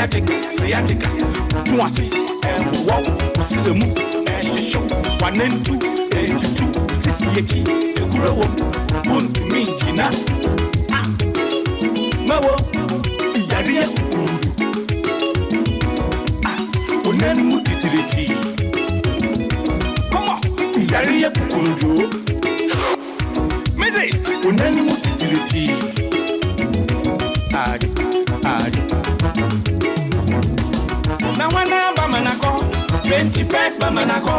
sciatica. Tuasi, wow, Silemu, Shisho, 1 and 2, 82, Sissy, the Kuro, won't to me, Gina. Mawo, Yaria, Unani Mutility. Come on, Yaria Kujo. Mizzy, Unani Mutility. Now one now Bamanako, 21st Bamanako.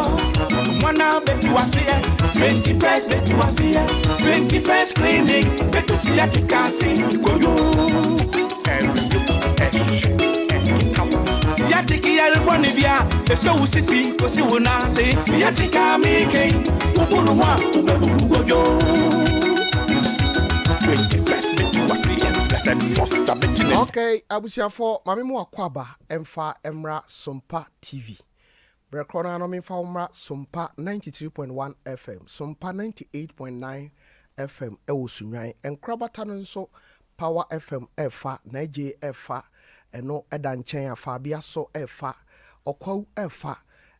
One now bet you was here, 21st bet you was here, 21st clinic, bet to see that you can see. Go you. Siatiki Albonivia, the so sissy, because you will not say Siatica making Uburuwa, Uburugo. 21st bet you was here. Okay, abusia for mami mu akwaba emfa emra SOMPA TV. Brekona no memfa umra SOMPA 93.1 FM, SOMPA 98.9 FM ewo sunwan. Enkrabata no nso Power FM efa, Naije efa, eno eda nchen afa bia so efa, okwaw efa,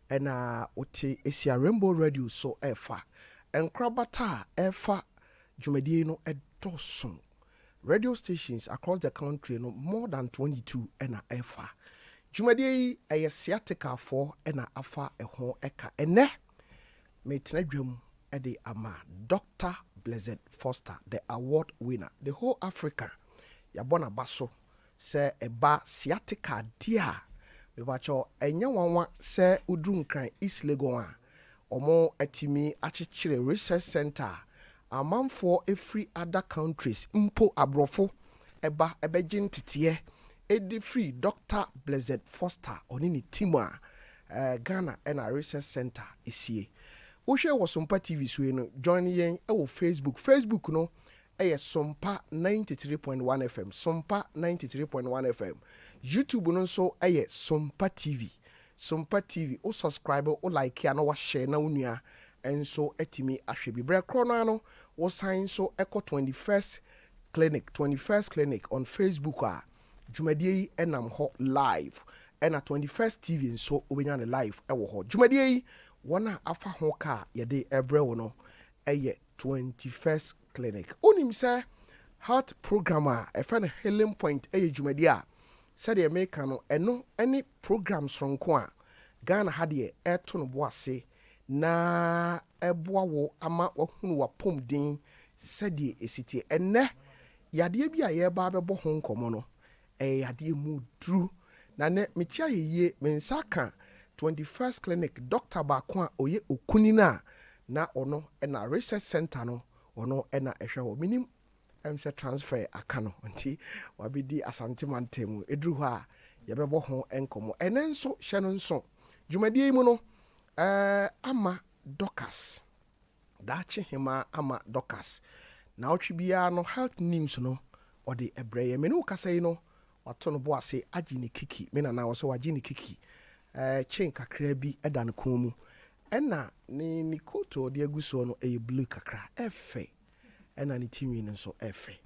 ena oti esia Rainbow Radio so efa. Enkrabata efa dwumadie no edosun. Radio stations across the country no more than 22 ena efa. Jumadi a sciatica for ena afa ehon eka ene me tenadwam ede ama Dr. Blessed Foster, the award winner, the whole Africa yabona baso se eba sciatica dia me bacho enya wanwa se udru nkran East Legon a omo atimi achichire research center among for every other countries mpo abrofo eba ebegin titiye edi free Dr. Blessed Foster oni ni team Ghana and a research center isie wo hwe wo SOMPA TV so no join yen e Facebook no SOMPA 93.1 FM SOMPA 93.1 FM YouTube no nso SOMPA TV o subscribe o like ya no wa share na unua enso etimi ahwe bibre krono no wo sign so echo 21st clinic on Facebook a dwumadie enam ho live ena 21st TV nso obenya ne live ewo ho dwumadie wona afa ho ka yede ebre wo no 21st clinic onim se heart programmer efa healing point dwumadie a said the American no eno any programs from kwa Ghana hade eto no boase na eboa wo ama ohunu wa pom din sɛdeɛ esiti enne yadeɛ bi a yɛba bɛbɔ ho nkomo no yadeɛ mu dru na ne metia yeye mensaka 21st clinic doctor baako a oye okuni na ono na research center no ono na ehwɛ wo minim se transfer aka no nti wabedi asante mantemu edru ho a yɛbɛbɔ ho nkomo ene nso hye no nso dwumadie mu no ama Docas dachi hima ama Docas na otwibia no health news no ode ebreye me no kasa yi no wato no bo ase agi ne kiki me na wo so wagi ne kiki chen kakra bi eda ne kon mu ena ni koto de aguso no blue kakra efe ena ni timi no so efe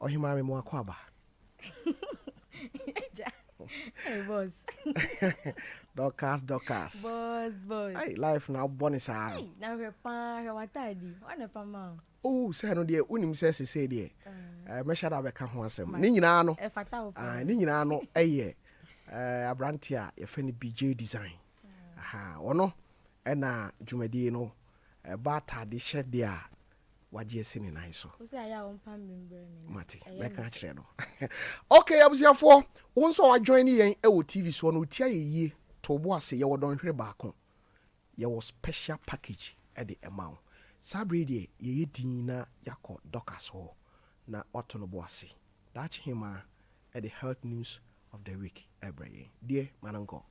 ohima me mo akwaba Hey boss. Docas. Boss. Hey, life now bonus are. Hey, now we pa watadi. One pa ma. Oh, say no dey unim say dey. Me shada be ka ho asem. Ni nyina no. E fata wo. Ni nyina no abrantia ye fe ni BJ design. Aha, ono na dwumadie no ba tade hyede a waje sini nan so. Wo say aya on pam member ni. Mati, be ka kire no. Okay, abusiafo, won so wa join yen wo TV so no tia ye to bo ase ye wodon hwere baako. Ye was special package at the amount. Sabre de ye din na yakọ Docas ho na oto no bo ase. That hima at the health news of the week every dear manango.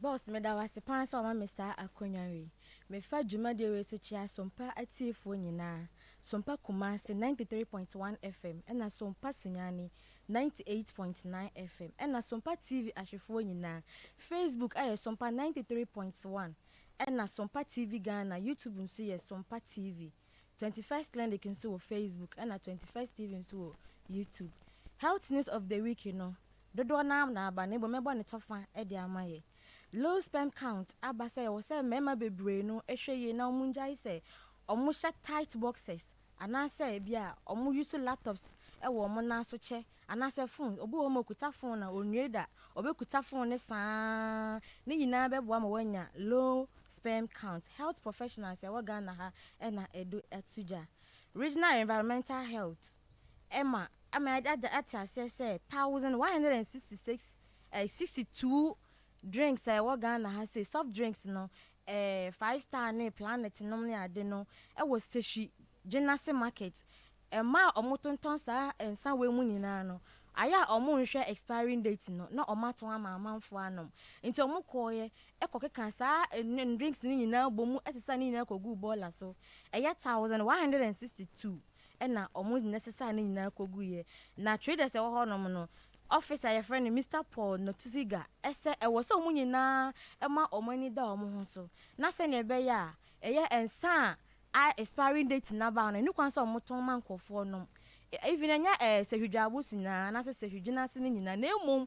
Boss me da wase pan sa o ma me sa akonwa we. Me fa dwuma de we so chia SOMPA atifo nyina. SOMPA Kumasi 93.1 FM ena SOMPA Sunyani 98.9 FM ena SOMPA TV ahwefo nyina. Facebook aye SOMPA 93.1 ena SOMPA TV Ghana. YouTube nso ye SOMPA TV. 21st Clinic nso wo Facebook ena 21st TV nso wo YouTube. Health news of the week, you know. dodo na aba na ebo mebo ne tofa e de amaye low sperm count aba say wo say mema bebre no ehwe ye na omu njai say omu sha tight boxes ana say bia omu use laptops e wo omu na so che ana say phone obu wo kuta phone na onwie da obekuta phone ne saa ne nyina bebo ama wanya low sperm count. Health professionals e waga na ha e na edu etuja regional environmental health Emma ati say 1166 62 drinks waga na ha say soft drinks no 5-star ne planet no ne ade no e was sehwi Genasi market ma omotonton sa ensa we mu nyina no aya omo nhwe expiring date no na omaton amanfo anom nti omo koye ekokeka sa drinks ni nyina bomu etesa ni nyina kogu bola so eya 1162 na omo necessary ni nyina kogu ye na traders e wo honom no officer your friend Mr. Paul Notuziga ese e wo so omo nyina e ma omo ni da omo ho so na se ne be ya eye ensa expiring date na ba na ni kwan so omo ton mankofo no even enya sehudwabo sina na se sehudwina se ni nyina na emom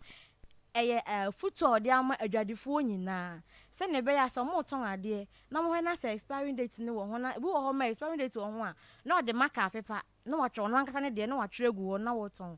eye futo de ama adwadefo nyina se ne be ya so mo ton ade na mo na se expiring date ni wo ho na bi wo ho ma expiring date wo ho a na o de marker paper na wo twa no ankasa ne de na wo twere wo na wo ton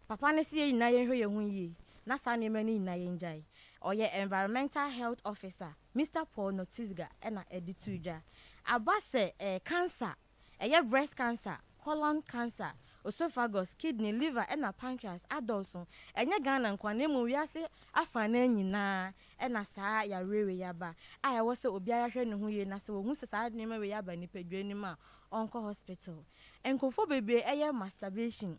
papa ne se nyina ye hwe ye hu yi na sa ne mani nyina ye njai oye environmental health officer Mr. Paul Notiziga na edituja abase cancer eye breast cancer colon cancer esophagus kidney liver na pancreas adults enye Ghana nkwa na mu wiase afa na nyina na saa ya rewe ya ba aya wo se obiara hwe ne hu ye na se wo hu se saa ne ma we ya ba ni padwa ni ma onko hospital enkofo bebe eye masturbation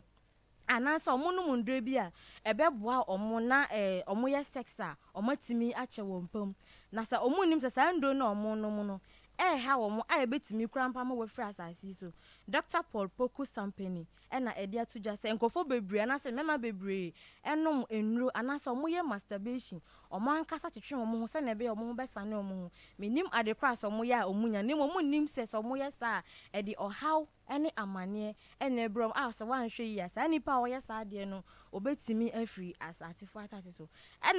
anansa omo no mundre bi a ebeboa omo na omo ye sex a omo timi ache wo mpam na sa omo nim se sa ndo na omo no mu no ha wo mo betimi krampa ma we fra asasi so Dr. Paul Poku Sampeni na edi atuja se enkofo bebre na se mema bebre enom enuro anansa omo ye masturbation omo ankasa twetwe omo ho se na be omo be sane omo ho menim ade price omo ya omunya nim omo nim se omo ye sa edi ohaw ene amane ene ebrom se wan hwe ya sa nipa o ye sa ade no obetimi afri asatifo atase so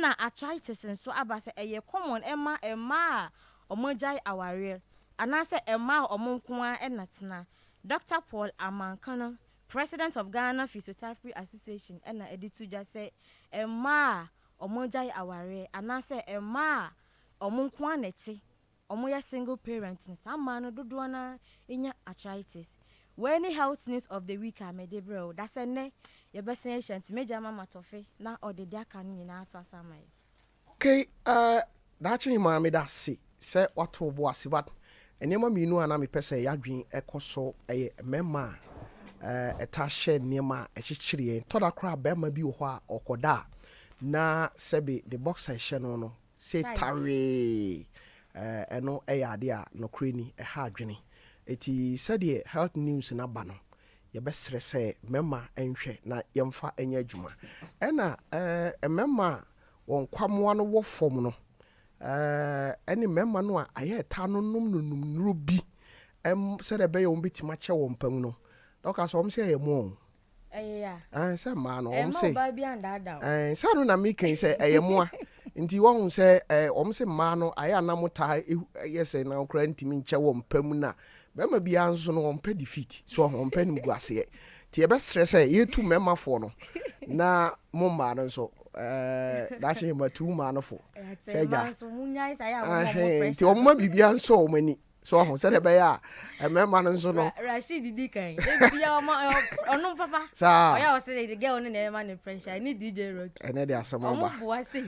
na arthritis nso abase eye common ema omojai aware anase ema omonkoa enatena Dr. Paul Amankana President of Ghana Physiotherapy Association na edituja say ema omojai aware anase ema omonkoa neti omoya single parent sama no dodo na enya arthritis. When health news of the week amedebro that's ene ye besen agent major mama tofe na odede aka no nyina ato asamaye. Okay, dachi maame da se wato bo ase but enema minu ana me pese yadwen ekoso eye mema eta hye nema echichire toda kra bema bi wo a okoda na sebe the boxer hye no se tare eno ade a no kreni ha adwene eti sede health news na ba no ye besere se mema enhwe na yemfa enya adwuma ena mema won kwamoa no wo fom no any member no aye ta no num nuro bi said be yon bitima che wo mpam no doka so say ye mo say ma no say say no na me kan say eye mo a nti wo say say ma no aye anamota yes na okra ntimi nche wo mpam na bema bia nso no ompa defeat so ompa nim guase ti e be stress ye tu member for no na mo ma no so that's him a two man for say ja ti o ma bibia nso o mani so ho say be ya e me ma nso no Rashid didi kan e bia o ma onu papa o ya o say the girl no na man pressure ni DJ rock ene de asema ba o bo ase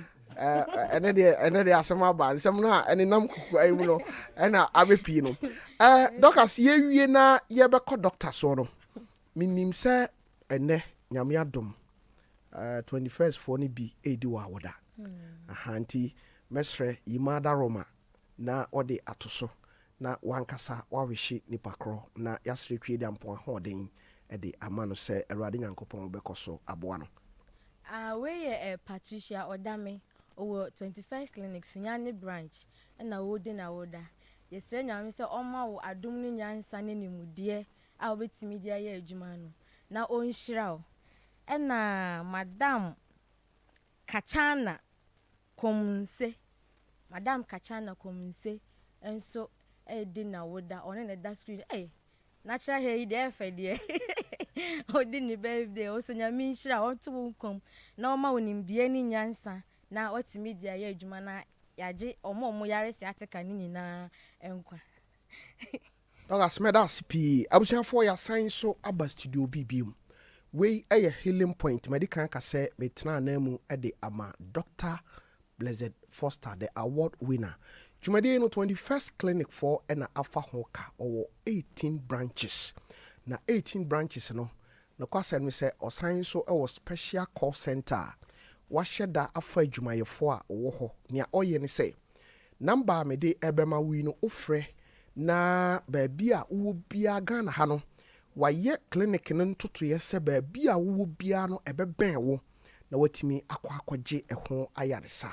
ene de asema ba nsem na ene nam kuku ayi mu no ena abepi no doctors ye wie na ye be ko doctor so no minim say ene nyame adom 21st for ni bi edi wa woda ahanti mesre yimada roma na ode atoso na wankasa wawehye nipa kro na yasre twie de ampo ahoden ede amano se awrade nyankopon bekoso aboa no we ye Patricia Odame owo 21st clinic Sunyani branch na wodi na woda yesre nyame se oma wo adom ni nyansa ne nimude a obetimi dia ye adwuma no na onhyira o na madam Kachana Komunse, Madame Kachana Komunse, and so dinner would that on that screen. Natural hair there for dear. Oh, didn't birthday, also, I mean, sure, I want to come. No, ma when him dear in Yansa. Now, what's media, yeah, Jumana, Yaji, or more Moyaris, Ataka Nina, and Douglas Medas P. Abusia for your sign so Abba Studio BBM. We a healing point, medical say, Metra Nemu at the Ama, Dr. Blessed Foster, the award winner. Jumade no 21st clinic for an Alpha Hoka or 18 branches. Na 18 branches no. No kwasa me say or sign so our special call center. Washe da afa adwumayefo a wo ho. Nia oye ne say. Number me de ebema wi no ofre na baabi a wo bia Ghana ha no. Waye clinic no ntotoye se baabi a wo bia no ebeben wo. Na watimi akwaje eho ayaresa.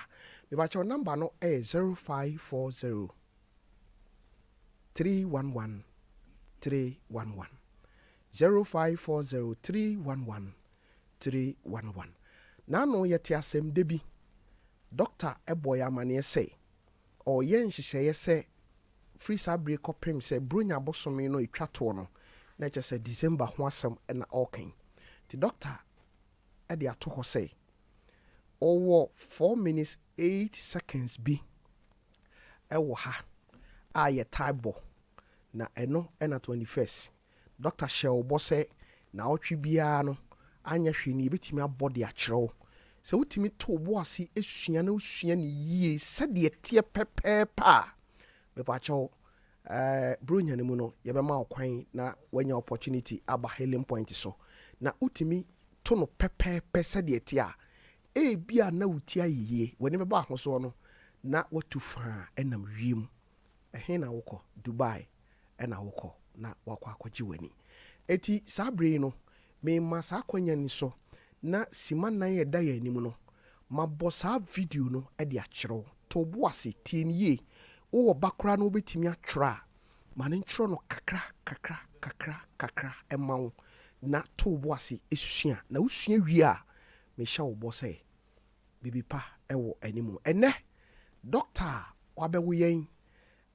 Me ba cho number no 0540 311 311 0540 311 311. Nano yeti asem debi Doctor Eboy amane say o yen hyehyeye say free sabre kopem say bronya bosome no etwa to no na che say December ho asem na oken ti doctor e de ato ho say owo 4 minutes 8 seconds bi e wo ha aye taibo na eno na 21st Doctor Shell Bosse na otwi bia no anya hwene betimi abode a kyerɛw sɛ wotimi to boase esua na usua ne yie sɛde tie pepepa me pa kyɛw bronya ne mu no yɛbɛma okwan na wanya opportunity aba healing point so na utimi to no pepepe sɛde tie a bia na utia yie wani bɛba ahoso no na watu fa enam wiem ɛhe na wokɔ Dubai ɛna wokɔ na wakɔ akɔgye wani eti sabre no me masa akwanya ni so na sima nan ye da ya anim no mabɔ saa video no e de akyerɛw to boase tie ne ye wo bakra no obetimi atwra ma ne ntwro no kakra kakra kakra kakra ɛma wo na to boase esua na usua wie a me hya wo bɔ sɛ bibi pa ɛwɔ animu ene doctor wabɛwo yɛn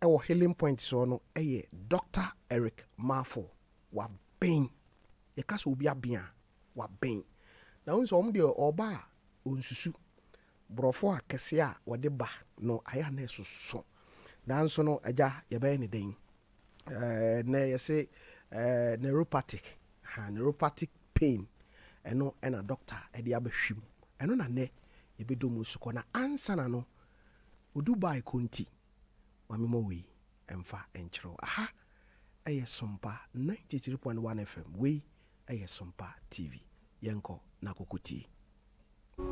ɛwɔ healing point so no ɛyɛ Dr. Eric Mafo wa ben yɛka sɛ obi abia wa ben na wonso om de oba onsusu brofo akese a wode ba no aya na esoso nanso no agya yɛbɛyɛ ne den na yɛse neuropathic pain ɛno ɛna doctor ɛde abahwim ɛno na ne yɛbɛdom suko na ansa na no odubai konti wamemo wi emfa enkyerɛw aha ɛyɛ SOMPA 93.1 FM we ɛyɛ SOMPA TV yenko na kokotie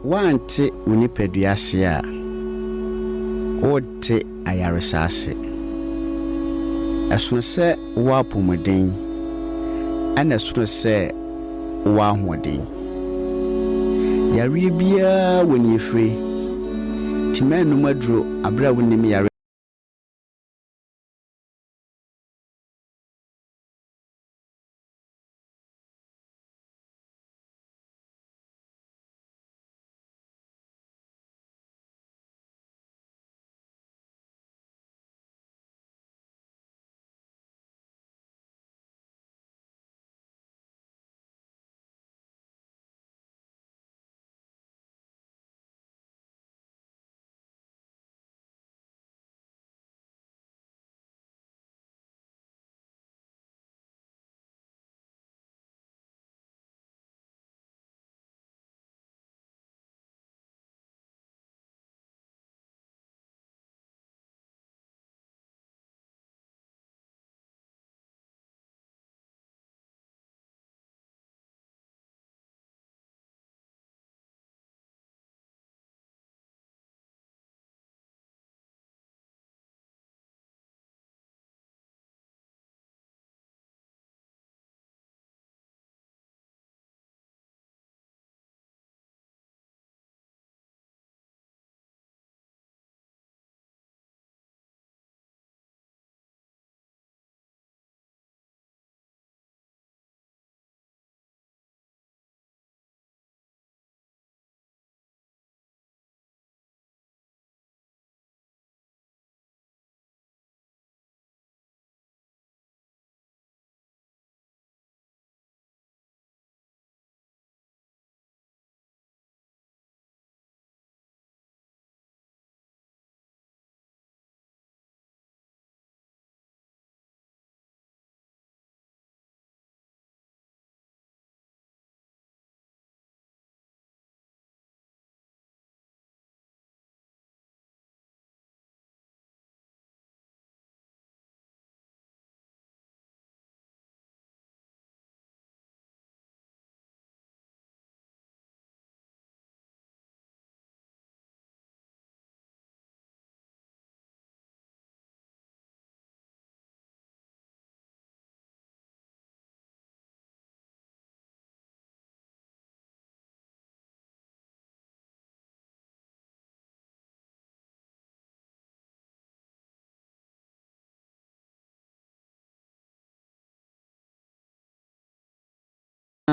wante unipadua ase a wote ayaresa ase ɛsono sɛ woapomuden ɛna ɛsono sɛ woahoɔden yare biara woni efiri timanum aduro abra wonim yare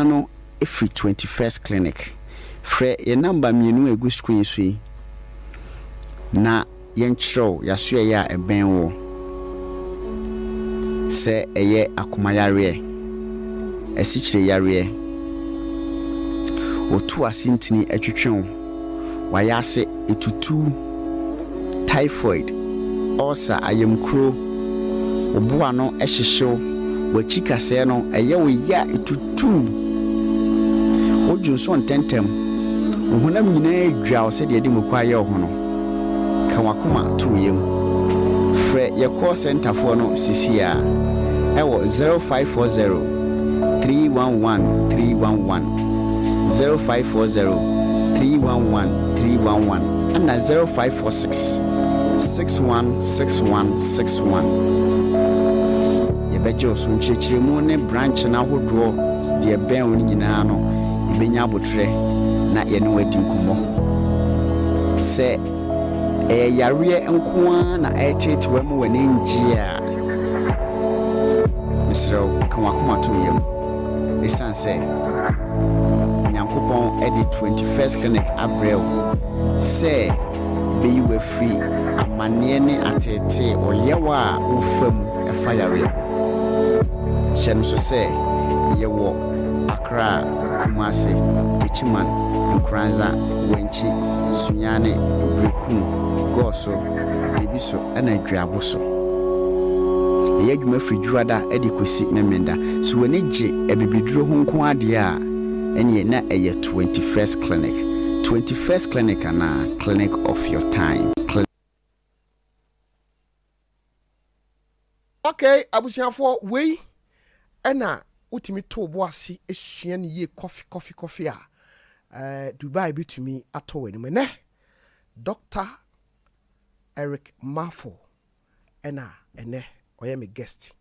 no every 21st clinic frɛ ye number mienu egu screen so yi na yenchro yaso ye a eben wo se eye akomayare esichire yare otu asintini atwetwen wayase etutu typhoid ulcer ayemkro obuwa no ehyehyew wachika se no eye wo ya etutu ojunso ntentem ohunam nyina adwa wo se de edi mokwa ye ho no ka wakoma to yem frɛ ye call center for no sisia ewo 0540 311 311 0540 311 311 and 0546 616161 yebejo so nchechiremu ne branch na hodo de ben oni nyina no yebenya abotre na ye ne wadi nkomo se yare enkoa na etete wa mu wani njia misro kan wakoma to yem esanse nyankopon edi 21st clinic abrel se be you were free amane ne atete oyewa ufam efa yare shen so se yewo Accra Kumasi Tichiman Nkranza Wenchi Sunyane Brekum Goso Debiso ana Dwaboso ye adwuma fridwada edi kwesi na menda so wani gye ebibiduro ho nko ade a ene na eye 21st clinic ana clinic of your time. Okay, abusiafo wei ena utimi to boase esua ne ye coffee a Dubai bitumi ato wani me Dr. Eric Mafo ena ene oye me guest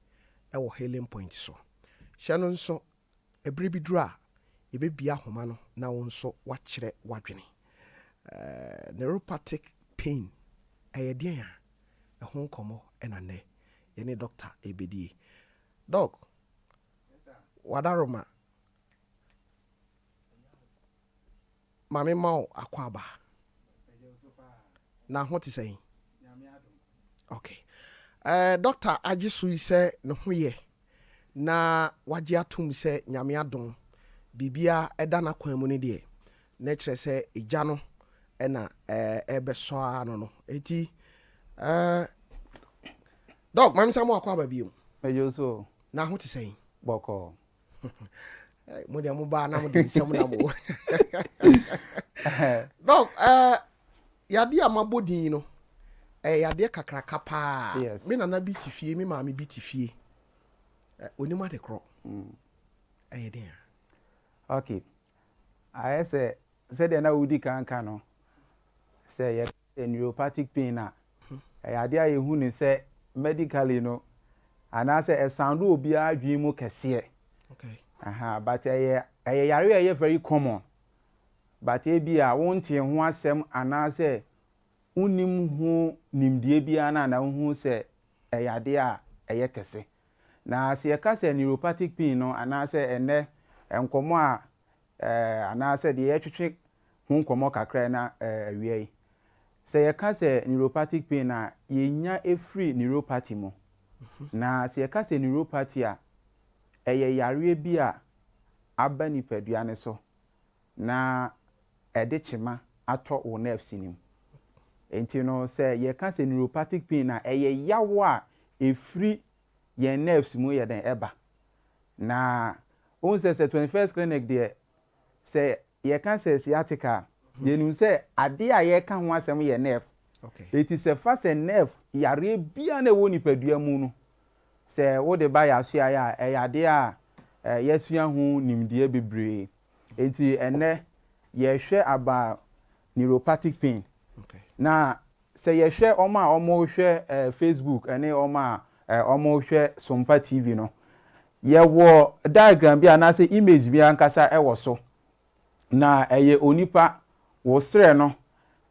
ewo Healing Point so hye nso ebire bidura ebebia homa no na wonso wakire wadwene neuropathic pain ayedien a ehon nkomo ena ne yene doctor ebedi doc wadaroma mame mau akwaba na ho ti say okay doctor ajisu say ne ho ye na waje atum say nyame adon bibia eda na kwan mu ne de na kire say eja no na ebeso ano no eti doc mame samu akwaba biom mejoso na ho ti say boko mo de mo ba na mo de nsem na mo doc yade amabodin no yade kakraka pa me na bi tifie me maame bi tifie onima de kro den okay I say de na wudi kanka no say ye neuropathic pain na yade a yehu ni say medically no ana say e sound obi adwi mu kese okay but yare very common but e bi a wonte ho asem ana say unim ho nimdie bia na hu say yade a eye kese na se ka say neuropathic pain no ana say ene enkomo a ana say de ye twetwe ho nkomo kakra na awie se ye ka say neuropathic pain na yenya efree neuropathy mo na se ye ka say neuropathy a yare bi a aba nipadua ne so na ede chema ato wo nerves nim enti no say ye ka say neuropathic pain na yawo a efree ye nerves mu ye den eba na on say 21st clinic there say ye can say sciatica ye nu say ade a ye ka ho asem ye nerve okay it is a fast nerve yare bia na wo nipadua mu no say wo de ba ya so ya ade a yesua ho nimdie bebre enti ene ye hwe aba neuropathic pain okay na say ye hwe omo hwe Facebook ene omo hwe SOMPA TV no ye wo diagram bi ana say image bi ankasa ewo so na eye onipa wo sre no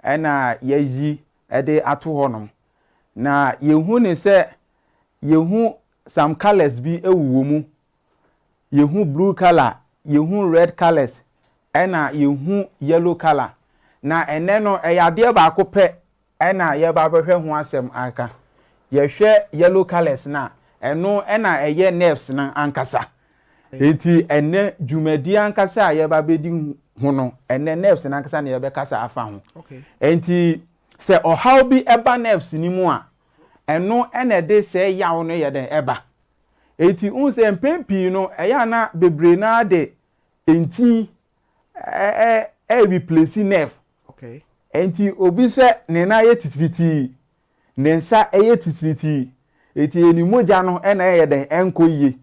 ena yeyi ede ato honom na yehu ne say yehu some colors bi ewuwo mu yehu blue color yehu red colors ena yehu yellow color na ene no eyade ba ko pe ena ye ba behwe ho asem aka ye hwe yellow colors na eno ena eye nerves na ankasa enti ene dwumadi ankasa ye ba bedi ho no ene nerves na ankasa na ye be kasa afa ho enti se ohaw bi eba nerves ni mu a eno ene de se yawo no ye den eba enti unse mpempi no eya na bebre na de enti replace nerve enti obi se ne na ye titiriti ne nsa ye titiriti eti eni moja no ena ye den enko yie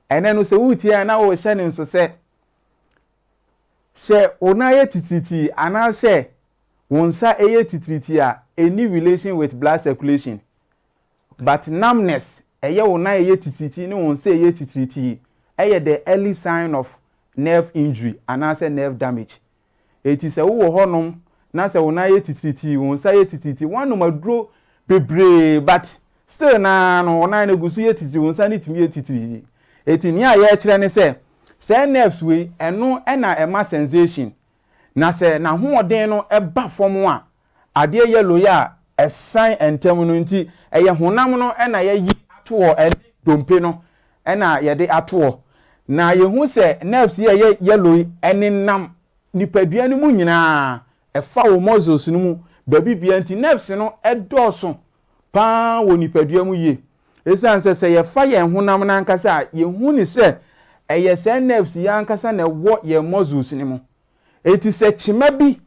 ene no se wutie na wo hye ne nso se ona ye titiriti ana se wonsa ye titiriti a any relation with blood circulation but numbness eye wona ye titiriti ne wonsa ye titiriti eye the early sign of nerve injury ana se nerve damage eti se wo honom na se wona ye titiriti wonsa ye titiriti wanu maduro bebre but still na no wona na gusu ye titiriti wonsa ne timi ye titiriti eti ni a ye kire ne se nerves we eno na ema sensation na se na hoɔden no eba fom a ade yellow ya esan entem no nti eye honam no na ye yi ato ene dompe no na ye de ato na ye hu se nerves ye yellow ene nam nipadua no mu nyina efa wo muscles no mu babi bia nti nerves no edoso pa wo nipadua mu ye esan se ye fa ye honam na ankasa ye hu ni se eye se nerves ya ankasa na wo ye muscles ni mu eti se chima bi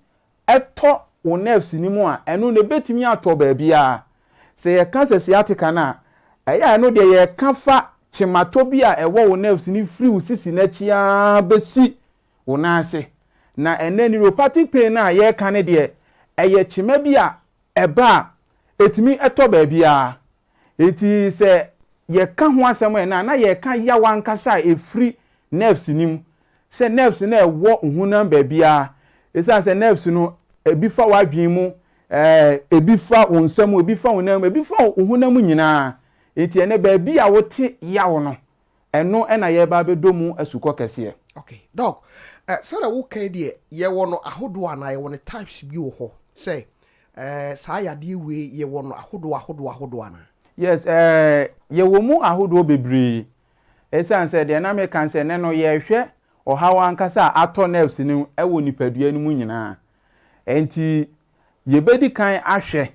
eto wo nerves ni mu a eno ne betimi ato ba bia se ye kansa sciatica na eya no de ye kafa chimato bi a ewo wo nerves ni free wo sisi na chia besi wo na ase na ene neuropathic pain na ye kan de eye chima bi a eba etimi eto ba bia eti se ye ka ho asem na ye ka ya wankasa e free nerves ni mu se nerves na ewo hunam ba bia esa se nerves no ebi fa wadwen mu ebi fa wonsam ebi fa wonam ebi fa hunam nyina enti ene ba bia wote yawo no eno na ye ba bedomu asuko kese okay doc sada wo kan de ye wo no ahodo ana ye wo ne types bi wo ho say saa yade we ye wo no ahodo ana yes ye wo mu ahodo bebre esa se de na me kan se ne no ye hwe ohawa ankasa ato nerves ni ewo nipadua ni mu nyina enti ye bedi kan ahwe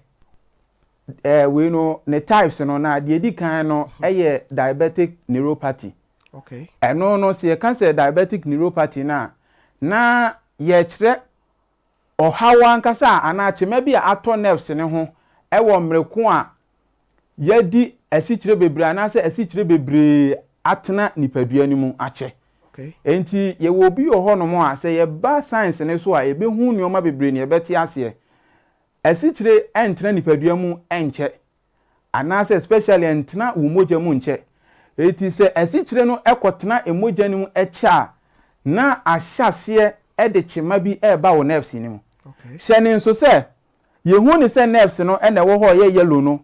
we no ne types no na de edi kan no eye diabetic neuropathy okay eno no se kan se diabetic neuropathy na ye kire ohawa ankasa ana chema bi ato nerves ni ho ewo mreko a yedi asichire bebre ana se asichire bebre atena nipadua ni mu ache enti ye wo bi ho no mo a se ye ba science ne so a ebe hu nioma bebre ne ebeti ase asichire entena nipadua mu enche anase especially entena wo moja mu nche enti se asichire no ekotena emoja ni mu echa na ahyase de chema bi eba wo nerves ni mu hyene nso se ye hu ni se nerves no ene wo ho ye yellow no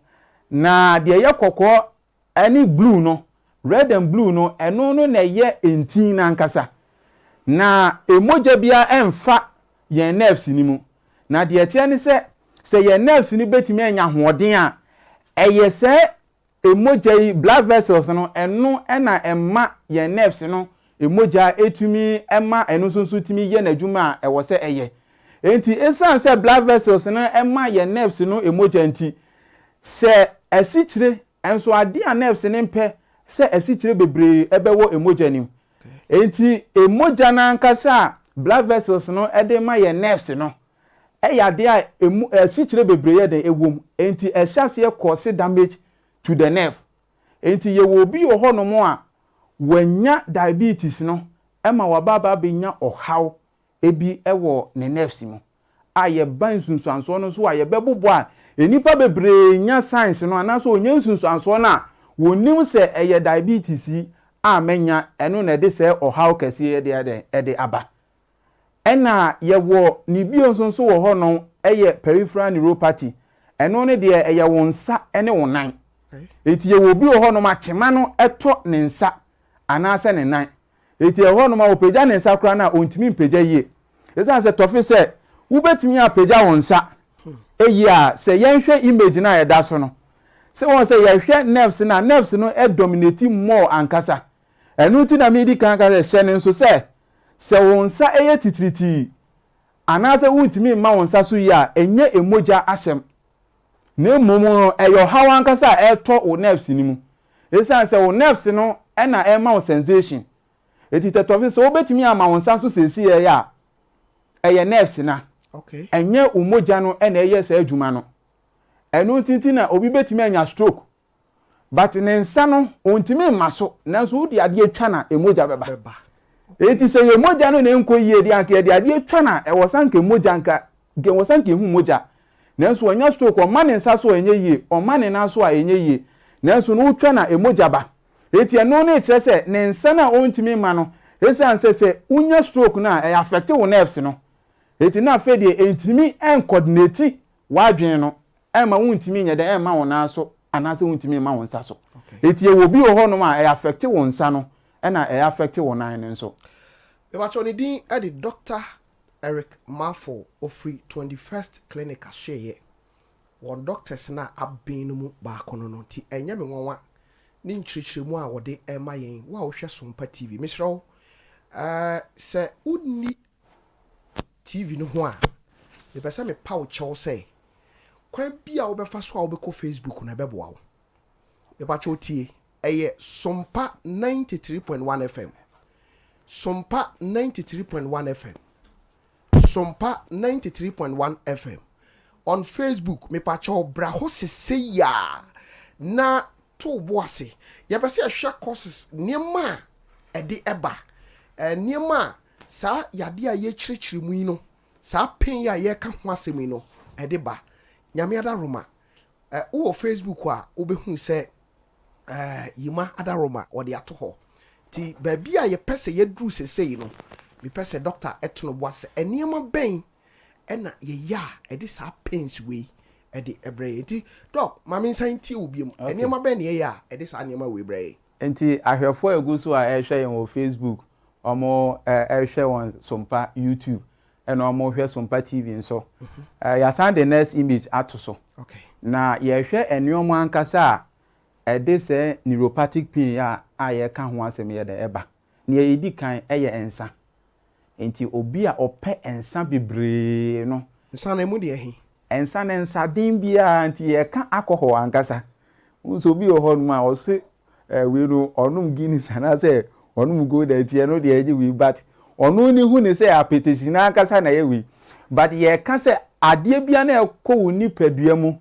na de ye kokko ani blue no red and blue no eno no na ye entin na nkasa na emoja bia emfa ye nerves ni mu na de etia ni se ye nerves ni betimi anya hoɔden a eye se emoja yi blood vessels no eno na emma ye nerves no emoja etumi emma eno sonso timi ye nadwuma a ewo se eye enti esan se blood vessels no emma ye nerves no emoja nti se asichire enso ade a nerves ni mpe se asichire bebre ebewo emoja nim enti emoja na ankasa blood vessels no ede ma ye nerves no eyade a asichire bebre ye den ewom enti ehase cause damage to the nerve enti ye wo bi ho no mo a wanya diabetes no ema wababa benya ohaw ebi ewo ne nerves mu a ye ban sunsuanso no so a ye bebobo a enipa bebre nya science no anaso onye sunsuanso na wonim se eye diabetes a menya eno na de se ohaw kese ye de aba ena ye wo ni bio nso wo ho no eye peripheral neuropathy eno ne de eye wonsa ene wonan eti ye wo bi wo ho no machema no eto ne nsa anase ne nan eti ehɔ no ma opagya ne nsa kora na ontimi mpagya yie esan sɛ tɔfe sɛ wobetimi apagya wo nsa eyi a sɛ yɛnhwɛ image na yɛda so no sɛ wɔn sɛ yɛhwɛ nerves no dominate more ankasa ɛno ti na me di kan ka sɛ hyɛ ne nso sɛ wo nsa ɛyɛ titiriti anaasɛ wontimi mma wo nsa so yi a ɛnyɛ emogya ahyɛm na mmom no ɛyɛ haw ankasa a ɛtɔ wo nerves ni mu esan sɛ wo nerves no ɛna ɛma wo sensation eti tɛtɔfe sɛ wobetimi ama wo nsa so sesi yɛ a ɛyɛ nerves na okay ɛnyɛ umogya no ɛna ɛyɛ sɛ adwuma no ɛno tinti na obi betimi anya stroke but ne nsa no ontimi mma so nanso wodi ade atwa na emogya bɛba eti sɛ ye mogya no na enko yie di anka de ade atwa na ɛwɔ sanka emogya nka wɔ sanka ehu mogya nanso anya stroke ɔma ne nsa so ɛnyɛ yie ɔma ne nan so a ɛnyɛ yie nanso no wotwa na emogya ba eti ɛno na ekyerɛ sɛ ne nsa na ontimi mma no esan sɛ unya stroke na ɛyɛ affect wo nerves no eti na afɛ de entimi coordinate wadwen no ɛma wontimi nyɛ de ɛma wo nan so anaasɛ wontimi ma wo nsa so eti e wo bi wo hɔ no ma ɛyɛ affect wo nsa no ɛna ɛyɛ affect wo nan no nso ebacho ni din e di Dr. Eric Mafo ofri 21st clinic ahweye won doctors na abin no mu ba kono no ti enye me nwanwa ni nkyirikyiremu a wode ema yen wa wo hwɛ SOMPA TV misrawo se unni TV no ho a me pese me pa wo kyɛw sɛ kwan bia wo bɛfa so a wo bɛkɔ Facebook na bɛboa wo ebacho tie eye SOMPA 93.1 FM SOMPA 93.1 FM SOMPA 93.1 FM on Facebook me pacho bra ho sese ya na to boase ya bese ahwe courses niema ede eba niema sa yade a ye kyirikyiri mu yi no sa pen ya ye ka ho asem yi no ede ba nyame ada roma wo Facebook a wo behu se yima ada roma ode ato ho ti baabi a ye pese ye dru sese yi no me pese doctor etono boase eniema ben ena ye ya ede sa pens we ede ebre nti doc mama nsan ti obiem eniema ben ye ya ede sa eniema we bre nti ahwefo eguso a ehwe yen wo Facebook omo ehwe won SOMPA YouTube ena omo hwe SOMPA TV nso ya san the next image ato so okay na ye hwe enioma ankasa a ede se neuropathic pain a ye ka ho asem ye de eba na ye edi kan eye ensa enti obi a ope ensa bebre no ensa na mu de ehi ensa na ensa din bia nti ye ka akọhọ ankasa nso bi ohọ no ma o se we no onum Guinness na se onum go da tie no de eji we but onu ni hu ni se apetition ankasa na ye we but ye ka se ade bia na ekọ woni padua mu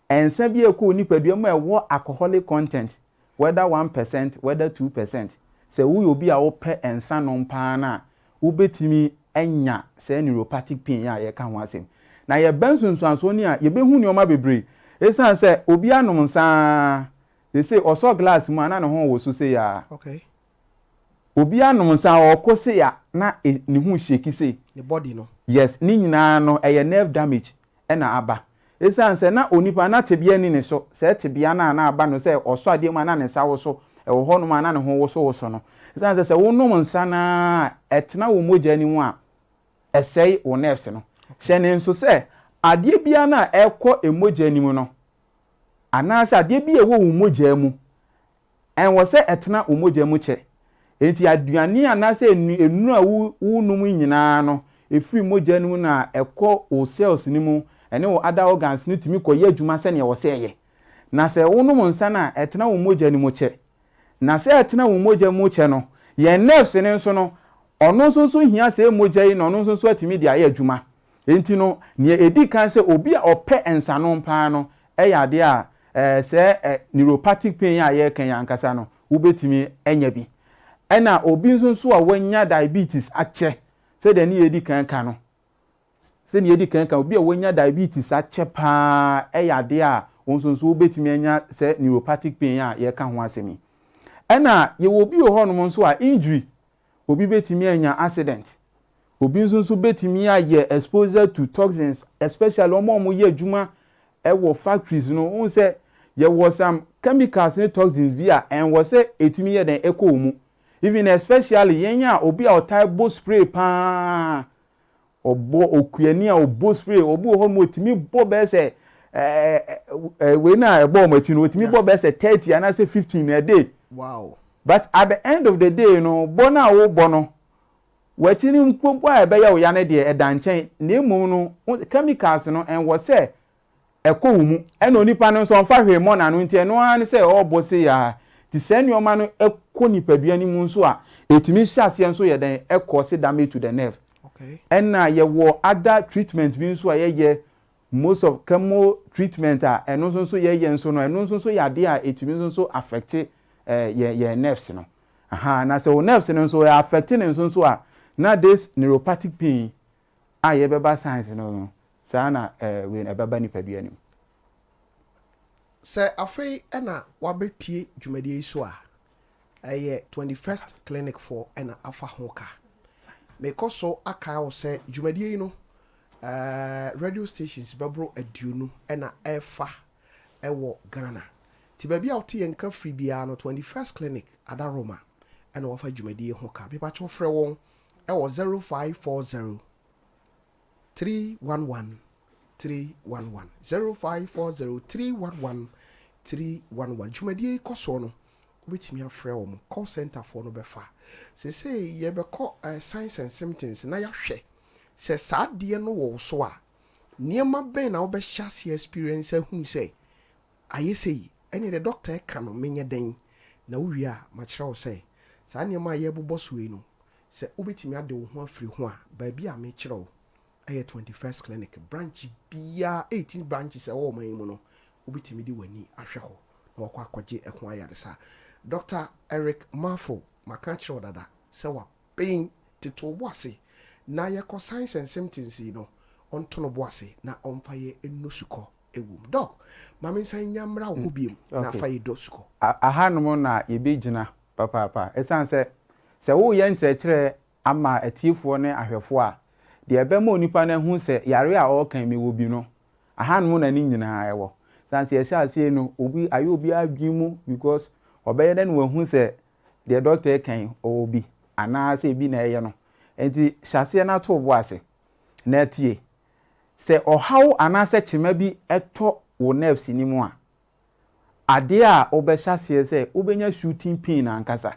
ensa bi ekọ woni padua mu e wo alcoholic content whether 1% whether 2% se wo obi a wo pe ensa no mpa na wo betimi enya se neuropathic pain ya ye ka ho asem na ye bensunsuanso ni a ye behu ni oma bebre esan se obi anom nsa they say oso glass mu ana ne ho wo so se ya okay obi anom nsa okose ya na ne hu sheki se the body no yes ni nyina no eye nerve damage na aba esan se na onipa na tebia ni ne so se tebia na aba no se oso ade mu ana ne sa wo so e wo ho no ana ne ho wo so no esan se wo nom nsa na etena wo mogya ni mu a esei wo nerves no hyene nso se ade bia na ekọ emogya ni mu no anasa ade bia wo wo mogya mu enwo se etena wo mogya mu che enti aduane anasa enu a wo num nyina no efiri mogya ni mu na ekọ o cells ni mu ene wo other organs ni tumi koye adwuma se ne wo se ye na se wo num nsa na etena wo mogya ni mu che na se etena wo mogya mu che no ye nerves ni nso no ono nso hia se mogya yi na ono nso atimi dia ye adwuma enti no ne edi kan se obi a ope ensa no mpa no eyade a se neuropathic pain a ye kan yankasa no wo betimi enya bi ena obi nso a wanya diabetes ache se de ne edi kan no se ne edi kan obi a wanya diabetes ache pa eyade a nso wo betimi enya se neuropathic pain a ye kan ho asemi ena ye obi ho no nso a injury obi betimi enya accident obi nso betimi aye exposure to toxins especially omo ye adwuma wo factories no won say ye was some chemicals and toxins via and was say etimi ye den ekomu even especially yenya obi a type spray pa obo okuani a obo spray obi ho mo timi bo be say we na ebo mo ti no timi bo be say 30 and I say 15 a day. Wow. But at the end of the day, you know, bona wo bono. Wachini mpompo a ebe ya oya ne de edanchen na emu no chemicals no en wo say eko wumu en onipa no so mfa hwe mo na no ntie no an say obo say ya ti seni o ma no eko nipadua ni mu nso a etimi hyase nso ye den eko se damage to the nerve. Okay. En na ye wo other treatment bi nso a ye most of chemo treatment a eno nso ye nso no eno nso ya de a etimi nso affect ye nerves no. Aha na so nerves no nso ya affect nso a na this neuropathic pain ye beba science no sa na we na beba nipadua anim. Se afei na wabetie dwumadi yi so a 21st clinic for na afa hoka me koso aka wo se dwumadi yi no radio stations bebro aduonu na efa ewo Ghana ti ba bia wote yenka free bia no 21st clinic adaroma na wafa dwumadi yi hoka bi ba cho frɛ won ewo 0540 311 311 0540 311 311 dwumadi koso no obetimi afrɛ wo call center for no befa se ye be call signs and symptoms na ya hwɛ se saade no wo so a niema ben na wo be hyase experience hu se ayesei ene the doctor ka no menye den na wo wi a ma kyerɛ wo se saa niema ye bobɔ soe no se obetimi ade wo ho afiri ho a ba bia me kyerɛ wo 21st clinic branch bia 18 branches e wo man mu no obetimi di wani ahwɛ ho na wakɔ akɔgye ɛho ayaresa Dr. Eric Mafo maka kyerɛ dada se wa pain tito boase na ye ko signs and symptoms no onto no boase na onfa ye ennosuko ewum doc mame san nyamra wo biem na fa ye dosuko ahanom na ye be gina papa esan se wo ye nkyerɛkyerɛ ama atiefo ne ahwɛfo a de ebe ma onipa na hu se yare a o kan me wo bi no ahanom na ni nyina ewo san se ye sha no obi ayo obi adwimu because obeye den wo hu se de doctor kan obi ana se bi na eye no enti hyase na to bo ase na tie se ohaw ana se chima bi eto wo nerves ni mu a ade a obɛhyase se obenya shooting pain ankasa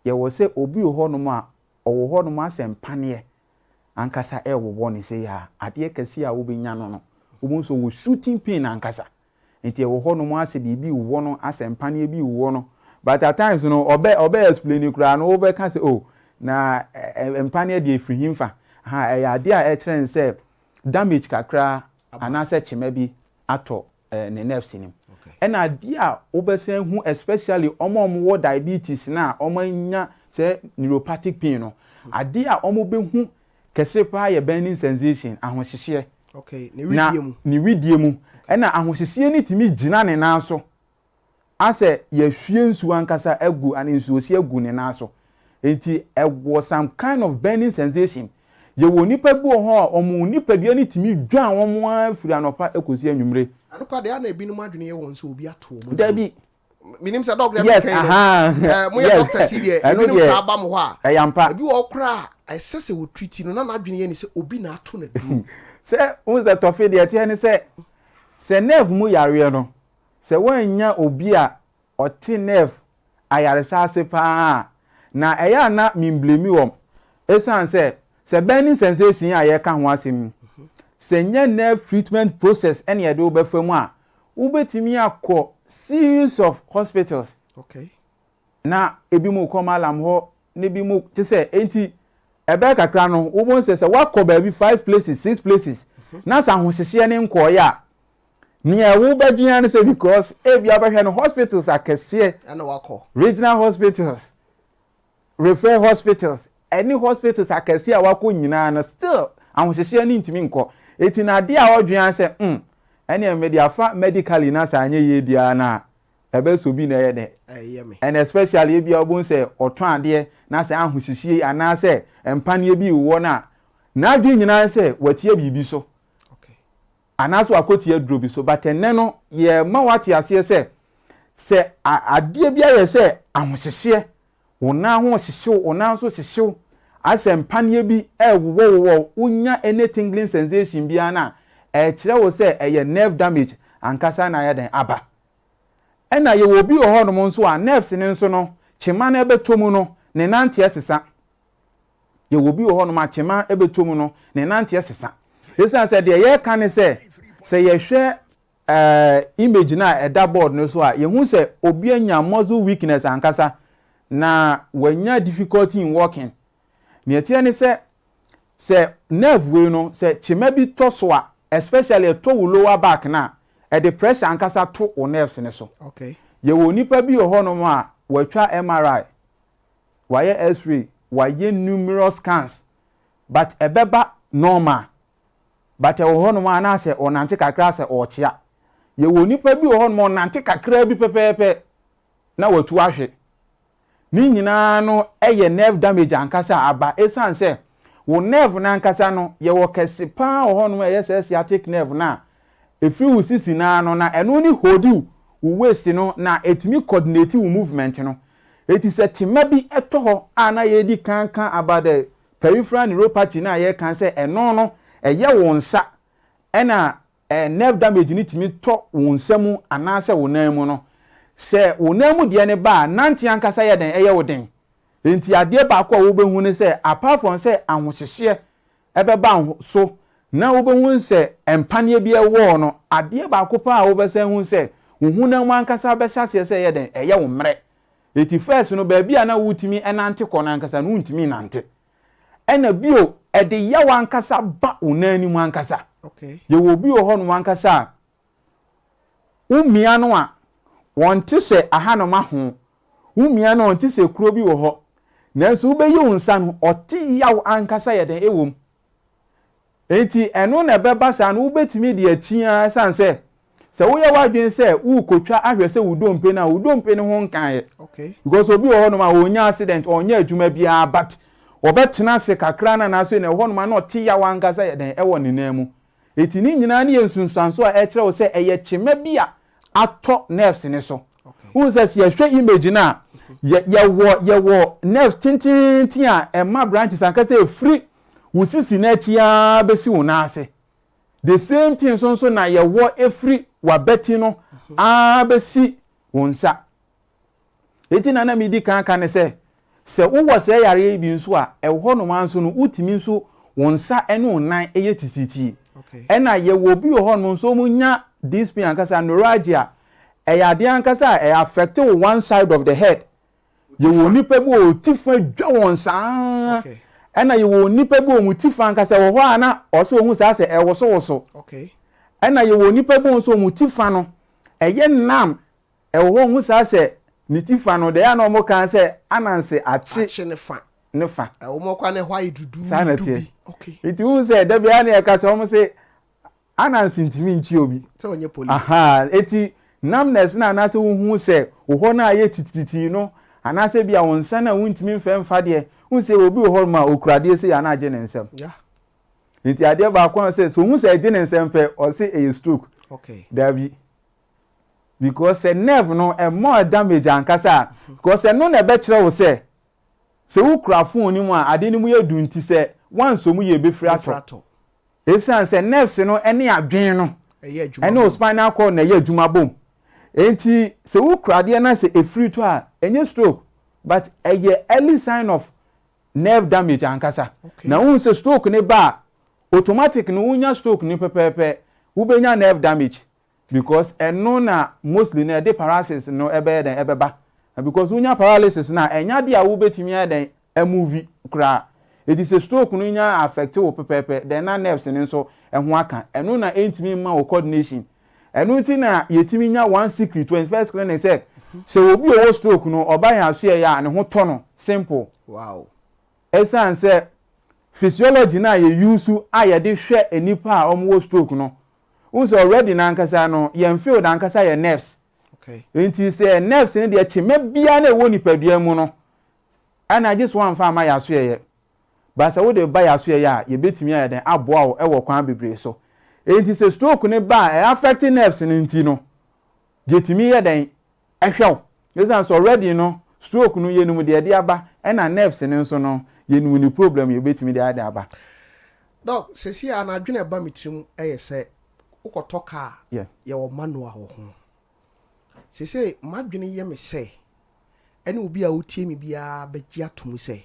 ye wo se obi ho no mu a owo ho no mu asempane ankasa wo ne se ya ade kase a obenya no obo so wo shooting pain ankasa enti wo ho no mu ase bibi wo no asempane bi wo no but at times no obe explain kura no obe ka se oh na empane de free himfa ade a kyerɛ nse damage kakra ana se chema bi ato ne nerves ni and ade a obesen hu especially omo diabetes na omanya se neuropathic pain no ade a omo be hu kese pa ye burning sensation ahohyehye okay ne widie mu and ahohyehye ni timi gina ne nan so ase ye hwie nsu ankasa agu an nsu osi agu ne nan so enti was some kind of burning sensation ye wo nipa bi ho omu nipa bia ni timi dwan wo afiri anopa ekosi anwumre anokwa de na ebinu madwene ye won so obi ato mo da bi minim sa doctor yes mo ye doctor si de ebinu ta ba mo ho a ayampa ebi wo kra esese wo treat no na nadwene ye ni se obi na ato na duru se who's the tough de tie ni se nerve mu yare no se wanya obi a oti nerve ayaresa ase pa na eya na mimblemi wom esan se burning sensation a ye ka ho asem se nya nerve treatment process ene ye de obefamu a ubetimi akọ series of hospitals okay na ebi mu ko malam ho ne bi mu tse enti ebe kakra no wo se wakọ ba bi 5 places 6 places na sa ho hyehye ne nko ya ne wo badwia ne se because ebi abahwe no hospitals akese ana wakọ regional hospitals referral hospitals any hospitals akese a wakọ nyina na still ahohyehye ne ntimi nko eti na de a odwia se ene mediafa medically na sa anye ye dia na ebe so bi na ye de and especially ebi obun se oton ade na se ahohyehye ana se empane bi wo na adwe nyina se watie bibi so okay ana so akotie duro bi so but enne no ye ma wate ase se ade bi aye se ahohyehye Ona ho hyehyew, ona so hyehyew. Asɛ mpanie bi ɛwowɔ unya any tingling sensation bia na kyerɛ wo sɛ ɛyɛ nerve damage ankasa na yɛ den aba. Ɛna ye wo bi wɔ hɔ no mo nso a nerves ne nso no chema na ɛbɛtɔ no ne nante ɛsesa. Ye wo bi wɔ hɔ no ma chema ɛbɛtɔ no ne nante ɛsesa. Esan sɛ de yɛ ka ne sɛ ye hwɛ image na ɛda board no so a ye hu sɛ obi anya muscle weakness ankasa na wanya difficulty in walking. Ne etia ne sɛ nerve we no sɛ chema bi tɔ so a especially to lower back na the pressure ankasa to o nerves ne so. Okay. Ye wo nipa bi wɔ hɔ no ma watwa MRI, waye X-ray, waye numerous scans, but ɛbɛba normal. But ɛwɔ hɔ no ma na sɛ ɔnante kakra sɛ ɔkyea. Ye wo nipa bi wɔ hɔ no ma ɔnante kakra bi pɛpɛɛpɛ na watu ahwe. Ni nyinaa no ɛyɛ nerve damage ankasa aba esan sɛ wo nerve na ankasa no ye wo kɛse pa wɔ hɔ no ma ɛyɛ sɛ sciatic nerve na efiri wo sisi na no na ɛno ni hold you wo waist no na etimi coordinate wo movement no. Eti sɛ tima bi ɛtɔ hɔ a na ye di kankan about the peripheral neuropathy na ye kan sɛ ɛno no ɛyɛ wo nsa ɛna nerve damage ni timi tɔ wo nsa mu anaasɛ wo nan mu no. Sɛ wo nan mu de ne ba nanti ankasa yɛ den ɛyɛ wo den. Enti adeɛ ba ko a wo behu ne sɛ apart from sɛ ahohyehye ɛbɛba so na wo behu sɛ empanie bi ɛwɔ no adeɛ ba ko pa a wo bɛsɛ hu sɛ wo hu nan mu ankasa bɛhyɛ sɛ yɛ den ɛyɛ wo mmerɛ. Eti first no ba bia na wutimi ɛnante kɔ na ankasa no untimi nante. Ɛna bio ɛde yɛ wa ankasa ba wo nan ni mu ankasa. Okay. Ye wo bi wɔ hɔ no ankasa wo mia no a wonte se ahanoma ho wumia no wonte se kuro bi wo ho nanso wo beyi unsa no oti yaw ankasa ye den ewom enti eno na beba sa no wo betimi de atia sanse se wo ye wadwen se wo kotwa ahwe se wo dompe na wo dompe ne ho nkan ye. Okay. Because obi wo ho no ma wonya accident onya adwuma bia but obetena se kakra na so na ho no ma na oti yaw ankasa ye den ewo ne nan mu enti ni nyina ne ye nsunsanso a e kire wo se eye chema bia ato nerves ne so. Who says ye hwe image na ye wo nerves tintin a ema branches ankasa e free wo sisi na chia besi wo na ase. The same thing so na ye wo e free wa beti no a besi wo nsa. Eti na mi di kan se wo wo se yare bi nso a e ho no man so no utimi nso wo nsa ene onan eye tititi. Okay. Ena ye wo bi wo ho no nso mu nya this pain ankasa neuralgia ade ankasa affect one side of the head. You will nipa bi o tifa dwa won saa. Okay. Ena you will nipa bi o mu tifa ankasa wo ho ana oso hu saa se woso. Okay. Ena you will nipa bi o so mu tifa no eye nam wo hu saa se ni tifa no de ya na mo kan se ananse achi ne fa wo mo kwa ne hwai dudu. Okay. It hu se da bia na e ka se o mo se ananse ntimi nchi obi se onye police. Aha eti namness na anase wo hu se wo ho na aye tititi no anase bia won nsa na wuntimi mfa de hu se obi wo ho ma okurade se ya na age ne nsem. Yeah. Enti ade ba kwa se so hu se age ne nsem fe o se e stroke. Okay. Dabi because the nerve no e more damage ankasa because no na be kire wo se wo kura phone ni mu a ade ni mu ye du nti se wanso mu ye be frato. Esan se nerves no ene adwen no ene o spinal cord na ye adwuma bom enti se wo krade na se efiri to a enye stroke but eye early sign of nerve damage ankasa. Okay. Na won se stroke ne ba automatic no unya stroke ni pepepe wo benya nerve damage because eno na mostly na de paralysis no ebe den ebeba because unya paralysis na enya de a wo betimi den a movie kra. It is a stroke no nya affect wo pepepe then na nerves ne so ho aka eno na entimi ma wo coordination eno ti na yetimi nya one secret 21st clinic say so obi o stroke no oba ya so ya ne ho to no simple. Wow. Esan say physiology na ye use a ye de hwe enipa a omwo stroke no unso already na nkasa no ye feel na nkasa ye nerves. Okay. Enti say nerves ne de chema bia na ewo nipadua mu no ana just one fa ma ya so ye basa wo de ba ya so ya ye betimi ya den aboa wo e wo kwan bebre so enti se stroke ne ba e affect nerves ne nti no getimi ya den ehwew yesan so already no stroke no yenum de de aba na nerves ne nso no yenum ni problem ye betimi de aba doc sesi anadwene ba mitrim se ukotoka ye o manual ho sesi madwene ye me se ene obi a wotie mi bia begia tomu se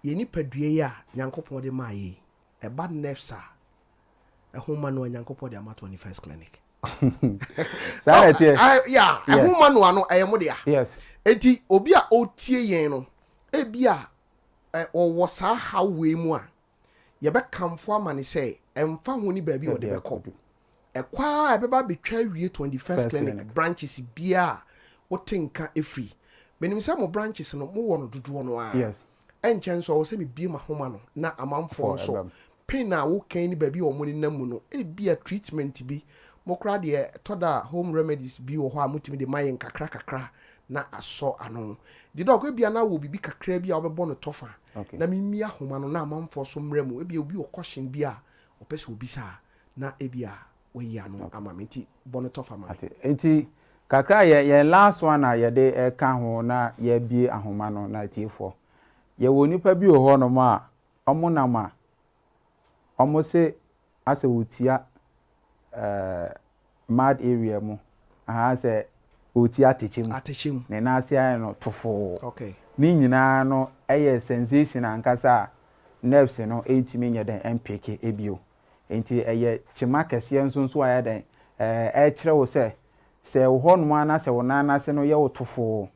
ye nipadue ya nyankopon de maaye e bad nerves a ho manual nyankopon de ama 21st clinic Sorry, yeah, ho manual no ayemo de yes enti obi a otie yen no e bia o wo sa hawe mu a ye be kamfo amane se emfa ho ni baabi o de be ko ekwa ebeba betwa wie 21st clinic branches bia wotenka efri benim se mo branches no mo wono dodo no a yes enchen so wo se me bie ma homa no na amanfo so pain na wo kan ni baabi o mo ni namu no e bia treatment bi mo kra de toda home remedies bi wo ho a mutimi de mayen kakra na aso ano di dog e bia na wo bibi kakra bia obebo no tofa na mimia homa no na amanfo so mremu e bia obi o caution bia opese obi sa na e bia we ya no amamenti bono tofa ma enti kakra ye last one na ye de ka ho na ye bie ahoma no na tiefo ye wo nipa bi o ho no ma omo na ma omo se ase wotia mad area mu aha se wotia atechim ne na ase ayi no tofo okay ni nyina no eye sensation ankasa nerves no entimi nye den mpk ebio enti eye chima kese nso aya den kire wo se wo no ana se wo na se no ye wo tofo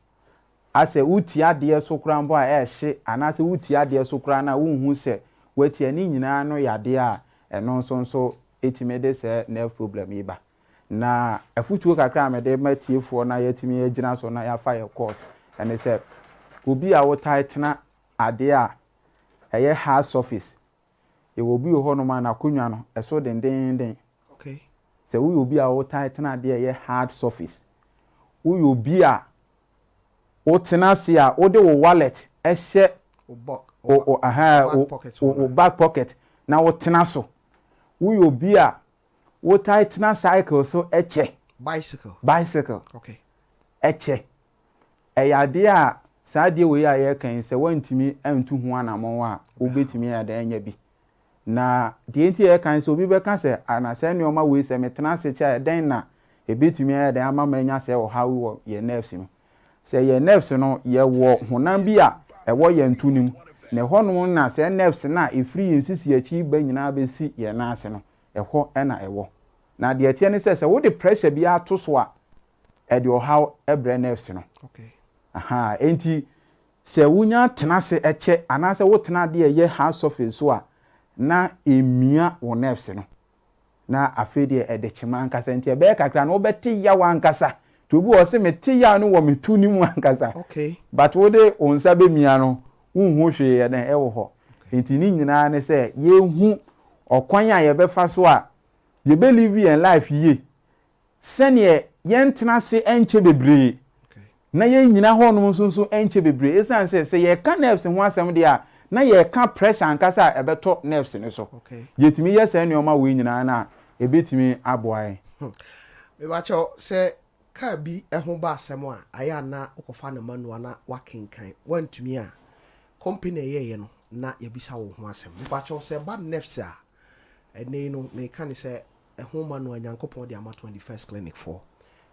ase wotia de so kura mbo a hye ana se wotia de so kura na wo hu se watia ni nyina no yade a eno nso etimi de se nerve problem iba na afutuo kakra amede matiefo na yatimi agina so na ya fire course ene se obi a wo tightena ade a eye hard surface e obi ho no ma na konwa no eso den okay se wo obi a wo tightena ade eye hard surface wo obi a wo tena se a wo de wo wallet ehye o back pocket na wo tena so wo obi a wo tightena cycle so eche bicycle okay eche eyade a saade we ya ye kan se wantimi antu ho anamon a obetimi ya da anya bi na de enti ye kan se obi be kan se anase ne oma we se metena se cha den na ebetimi ya da ama manya se wo hawi wo ye nerves no se ye nerves no ye wo honam bi a ewo ye ntunim ne hono na se nerves na efri nsisi achi ba nyina besi ye na ase no eho na ewo na de atie ne se wo de pressure bi ato so a e de how ebre nerves no okay aha enti se wunya tena se eche anase wo tena de ye hard surface so a na emia wo nerves no na afede e de chima ankasa enti e be kakra na wo beti ya wa ankasa to bi wo se meti ya no wo metu ni mu ankasa okay but wo de onsa be mia no unhu hwe ye na e wo ho enti ni nyina ne se ye hu okwan a ye be fa so a ye be live your life ye sene ye ntena se enche bebre na ye nyina ho no nso enche bebre esan se ye ka nerves ho asem de a na ye ka pressure ankasa ebeto nerves ne so okay yetimi ye se ne oma we nyina na ebetimi aboae me ba cho se ka bi ehun ba asem a aya na ukofa na manual na wakenkan wantumi a company ye no na ye bisa wo ho asem me ba cho se bad nerves a ene no me kan se ehun manual nyankopon de ama 21st clinic for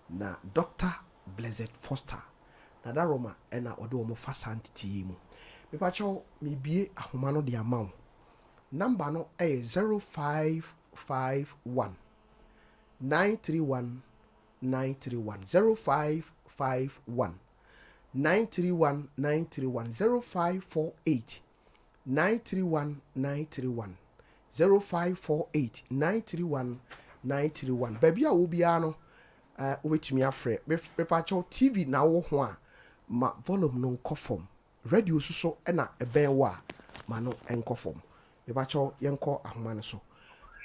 na Dr. Blessed Foster na daroma ena odo mo fa santiti mu me pa cho me bie ahoma no de ama number no 0551 931 931 0551 931 931 0548 931 931 0548 931 931 baby a wo bia no obetumi afre pepacho TV na wo ho a ma volume no nkofom radio suso na eben wa ma no enkofom pepacho yenko ahoma ne so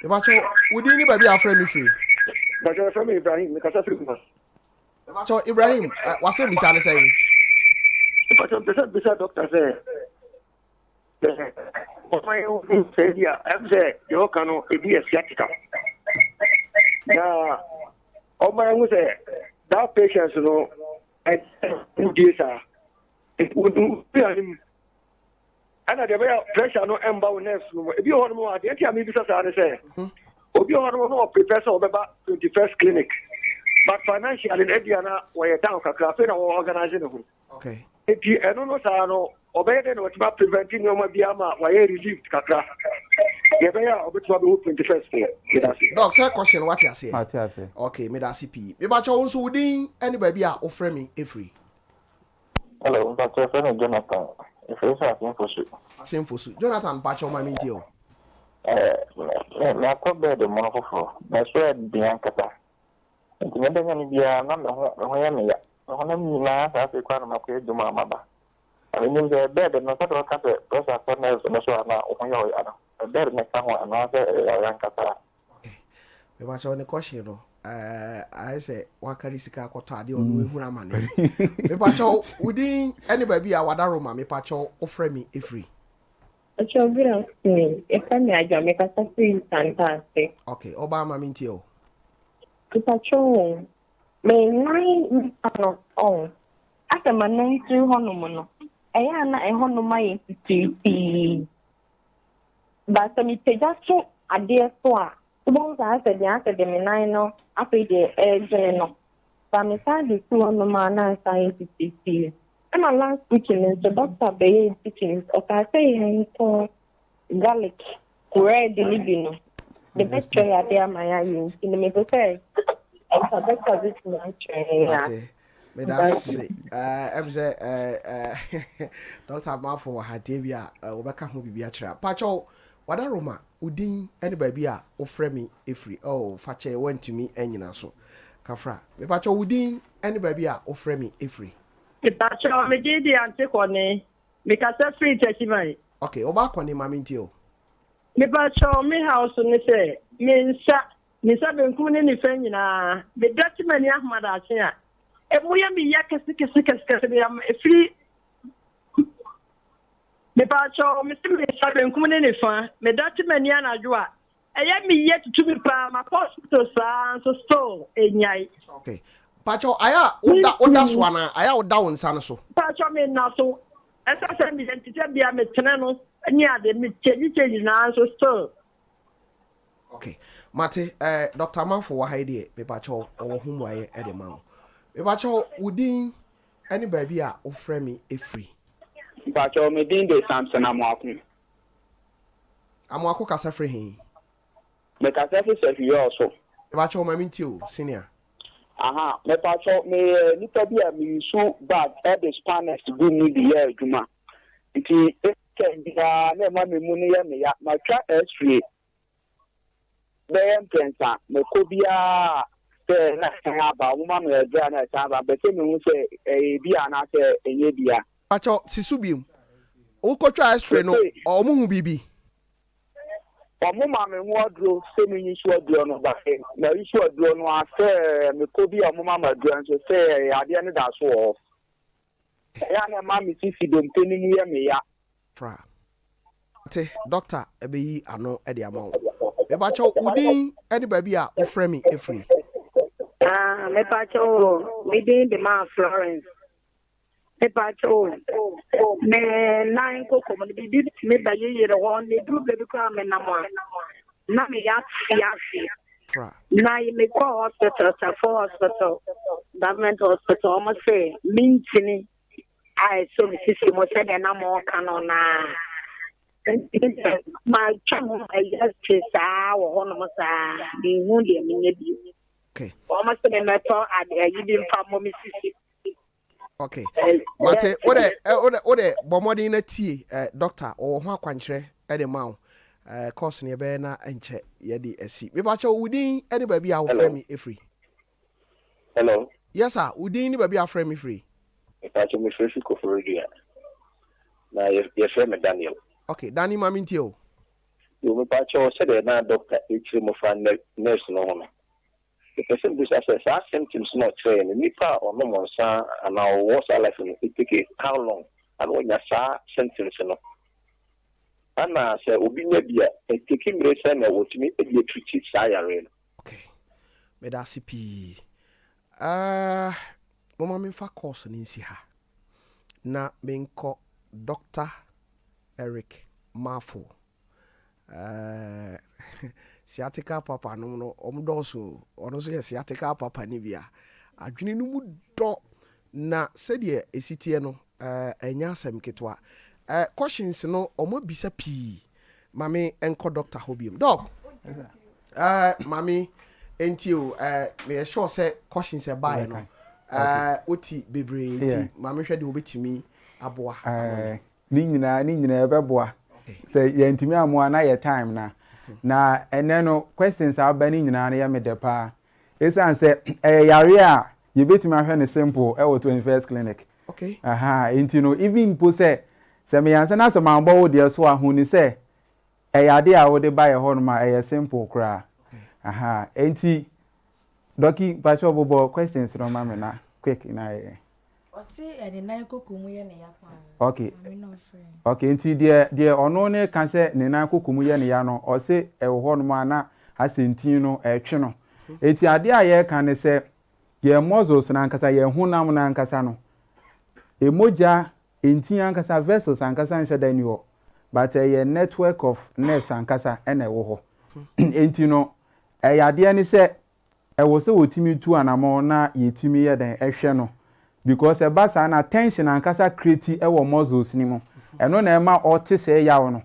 pepacho wodi ni baby afre mi free pepacho from Ibrahim me kasa free ma pepacho Ibrahim wase mi sa ne say pepacho bisa doctor say my say dia am say yo kanu ebi sciatica na o ma ngu say that patient no and this be him. And I pressure no ember nurse. If you want more, the idea maybe say, if you want more, professor about 21st clinic. But financially, in Ediana, where you're down, Kakafina or organizing. Okay. If you don't know, obey them about preventing your Mabiama, why you received Kaka. Yeah, they are about 21st. Doc, sir, question what you say? Okay, me da CP. Me ba cho unso udin any baby a offer me free. Hello, Dr. Fenner Jonathan. If you say Same for su. Jonathan ba cho mami nti o. me akɔbɛ de mo foforɔ. Na so ɛdian kata. Nti me bɛnya ni bia na me ho yɛ me ya. Na ho na mi na sa se kwa na makɔ eduma amaba. Ani nim de bed no sa do ka se pressure for nerves no so na ho yɛ o ya no. Bed me ka ho na se ya kata. Okay. Me ba cho ne question no. I say wakari sika akɔtɔ ade onu ehu na mane. Me ba cho udin any baby a wada roma me pa cho offer me free. Good afternoon. If I'm a Jamaica, that's fantastic. Okay, Obama minti o. Patrol. May nine on. After my 92 honomono. I am not a honoma to but some pedestrian a dear soa. Suppose I said the academy nine after the air journal. But my side is 2 on the man science. And my last teaching is the doctor Bay teachings of I say garlic, red living. The best tray are there, my use in the middle say. And so doctor this much. That's Dr. Mafo Hatavia, Obaka who be a trap. Pacho, what a Roma, Udin, anybody offer me free. Oh, Fache went to me and so. Kafra, me Pacho Udin, anybody offer me free. Pacho, me did the antiquone because that's free testimony. Okay, Obaka ni mamintio. Me Pacho, me house on the say, me sabe nkune ni friend na me document ya mada sia. E mo ya mi ya kese be am free. Me Pacho, me sabe nkune ni fan, me document ya na joa. E ya mi yet to be pa ma hospital so enyai. Okay. Pacho aya oda swana aya oda wonsa so. Pacho me na so. Esa se mi entity bia me tena no nya de me cheji na so. Okay. Mate Dr. Manfo wa haide me pacho owo hu waye e de ma. Me pacho udin any baby a offer me free. Pacho me din de Samson Amwaku. Amwaku kasa free hin. Me kasa fi se fi also. Me pacho maminti o senior. Aha, me pacho me nipa bi a me so bad e de Spanish do me the year adwuma. Nti e ken dia na ma me mu ne ya me ya ma twa x-ray. Bẹ́ẹ̀ mpẹ́nsá mẹ́kọ́ bíá sẹ́ náà sẹ́yìn àbá ọmọ máa mẹ́rẹ̀ dẹ́ náà sẹ́yìn àbá bẹ́ẹ̀ sẹ́mi ń sẹ́ ẹ̀yẹ bíá náà sẹ́ ẹ̀yẹ bíá. Pacho sisu biem o ko twa x-ray no ọmọ hu bibi. Ọmọ máa mi wọ́n dúró sẹ́mi yín sùn ọdúró nù bàtẹ́ mẹ́ yín sùn ọdúró nù àfẹ́ mẹ́kọ́ bíá ọmọ máa mẹ́ dúró nù sẹ́ ẹ̀yẹ adé ní dà so ọ̀. Ẹ̀yà náà máa mi sí fìdòmté nínú yẹ́ mi yá. Fra. Te doctor ebe yi ano e de ama. Me pacho udin any baby a offer me free. Me pacho me din the man Florence. Me pacho me nine koko me did me ba ye the one me do baby come na mo. Na me ya. Fra. Na me call hospital, government hospital almost say mintini. I so me see mo say na mo kanona. My channel, I just say, one of us, the wounded me. Okay. Almost a matter at you didn't from Mississippi. Okay. Mate, ode bomodi na tie doctor or ho akwankyere e de ma course ne be na enche ye de asi. Me ba cha udin any baby a offer me free. Hello. Yes sir, udin ni baby a offer me free. Me pa cha me free ko for radio. Na ye frame me Daniel. Okay, Danny Maminti o. Yo me pa cha say the na doctor echi mo fa nurse no ho. The person who says symptoms not trained, nipa or no more sa and our what's our life in it how long and when you saw symptoms no. And I say obinya bia e taking me say na what me e treat sayare. Okay. Me da CP. Mama me fa course ni si ha. na menko Dr. Eric Mafo. Sciatica papa no omdoso ono so sciatica papa ni bia adwene no mu do na sɛdeɛ esitie no enya asɛm ketwa questions no omo bisa pii mami enko Dr. Hobium doc mami entio me sure say questions e buy no oti bebre nti mami hwɛ de obetimi aboa ni nyina ebeboa say yentimi amoa na ye time na ene no questions abani nyina na ye medepa esan say yare a ye betimi ahwe ne simple e wo 21st clinic okay enti no even po say me yanse na so mambo wo de so ahuni say yade a wo de buy ho no ma simple kra enti doki bacho bobo questions no ma me na quick na okay okay nti de ono ne kan se ne na kokomu ye ne ya no o se ewo no ma na asentin no etwe no enti ade a ye kan ne se ye muscles na nkasa ye hunam na nkasa no emoja entin ankasa vessels ankasa nsheda ni ho but ye network of nerves ankasa ena ewo ho enti no ade ne se ewo se wotimi tu anamo na yetimi ye den ehwe no because e basa na tension ankasa create ewo muscles ni mo eno na ema ote se yawo no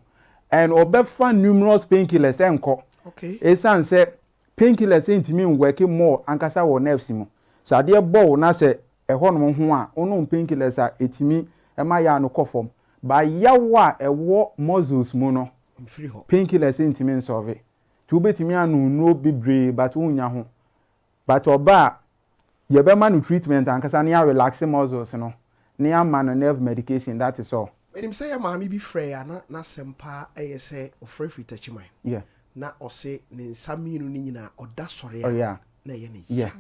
and obefa numerous painkillers enko okay esan se painkillers intimi work more ankasa wo nerves mo sade bo na se eho no ho a ono painkillers a etimi ema ya no kofom ba yawa ewo muscles mo no free ho painkillers intimi nsolve tu betimi anu no bibre but unya ho but oba ye be man treatment ankasa na relax muscles no na man nerve medication, that is all. Enim say ya maami bi freya na sempa say ofre fitachiman. Yeah. Na ose ne nsaminu ni nyina oda sore ya. Oh yeah. Na ye ne. Yeah.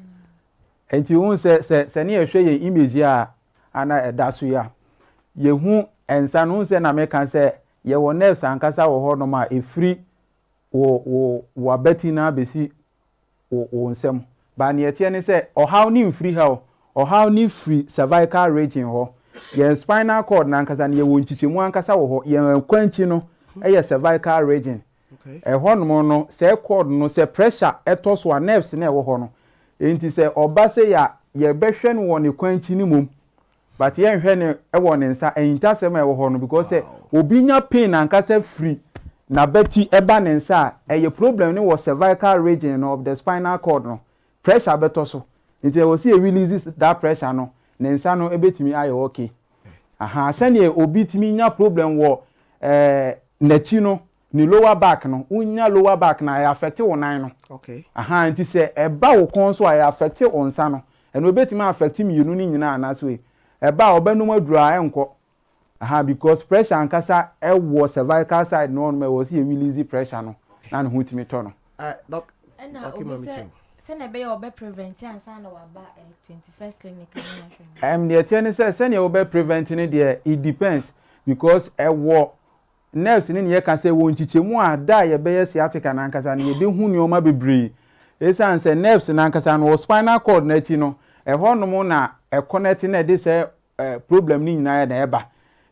Enti won se ne ehwe ye image a ana eda so ya. Ye hu ensa no se na me kan se ye wo nerves ankasa wo ho no ma efri wo abeti na besi wo nsem. Ba ne etie ne se ohaw ni mfri ha ohaw ni free cervical region ho. Ye spinal cord na ankasa ne ye wo nchichemu ankasa wo ho ye kwanchi no ye cervical region. Okay. Ho no se cord no se pressure eto so nerves na wo ho no. Enti se oba se ya ye behwe no woni kwanchi ni mum. But ye nhwe ne wo ne nsa entasem e wo ho no because se obi nya pain ankasa free na beti eba ne nsa ye problem ni wo cervical region of the spinal cord no. Pressure beto so. Enti e wo se release that pressure no. Ne nsa no ebetimi aye okay. Sane obi timi nya problem wo nachi no ni lower back no unya lower back na affect wo nan no. Okay. Nti se eba wo kon so aye affect wo nsa no. And obetimi affect mi yenu ni nyina anaso e. Eba obanum adura enko. Because pressure ankasa e wo cervical side no no we see release pressure no. Na no hutimi to no. Doc. Okay, mami tell. Sene be obe prevent ansa na waba 21st clinic the tiene say sene obe prevent ni there it depends because wo nerves ni ye kan say wo nchichemu a da ye be sciatica na ankasa na ye be hu nioma bebre esan say nerves na ankasa no spinal cord na chi no ho no mo na connect na de say problem ni nyina ya na eba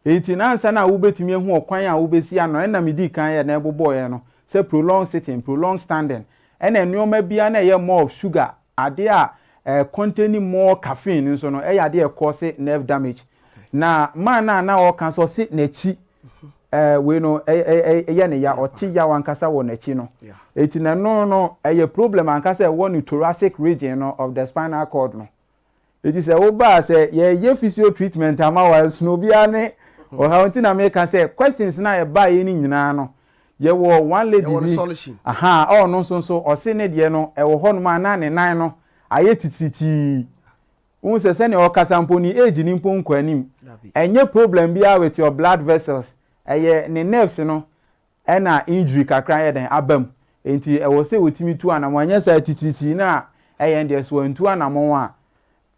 enti na ansa na wo betimi hu okwan a wo besi ano na medi kan ya na ebobo ye no say prolonged sitting prolonged standing and nioma bia na ye more of sugar ade a containing more caffeine so no ade e cause nerve damage. Na man na o kan so sit na chi we no ye ne ya oti ya wankasa wo na chi no eti na no eye problem ankasa e wo ni thoracic region no of the spinal cord no eti se wo ba se ye physio treatment ama wa no bia ne o ha nti na me kan say questions na ye ba ye ni nyina no ye wo one lady solution. no so o se ne de no e wo ho no ma na ne nan no aye tititi unse se ne o kasampo ni age ni mpo nkwa anim enye problem bia with your blood vessels eye ne nerves no e na injury kakra ye den abam enti e wo se wotimi tu anamo anya sa tititi na eye de so antu anamo a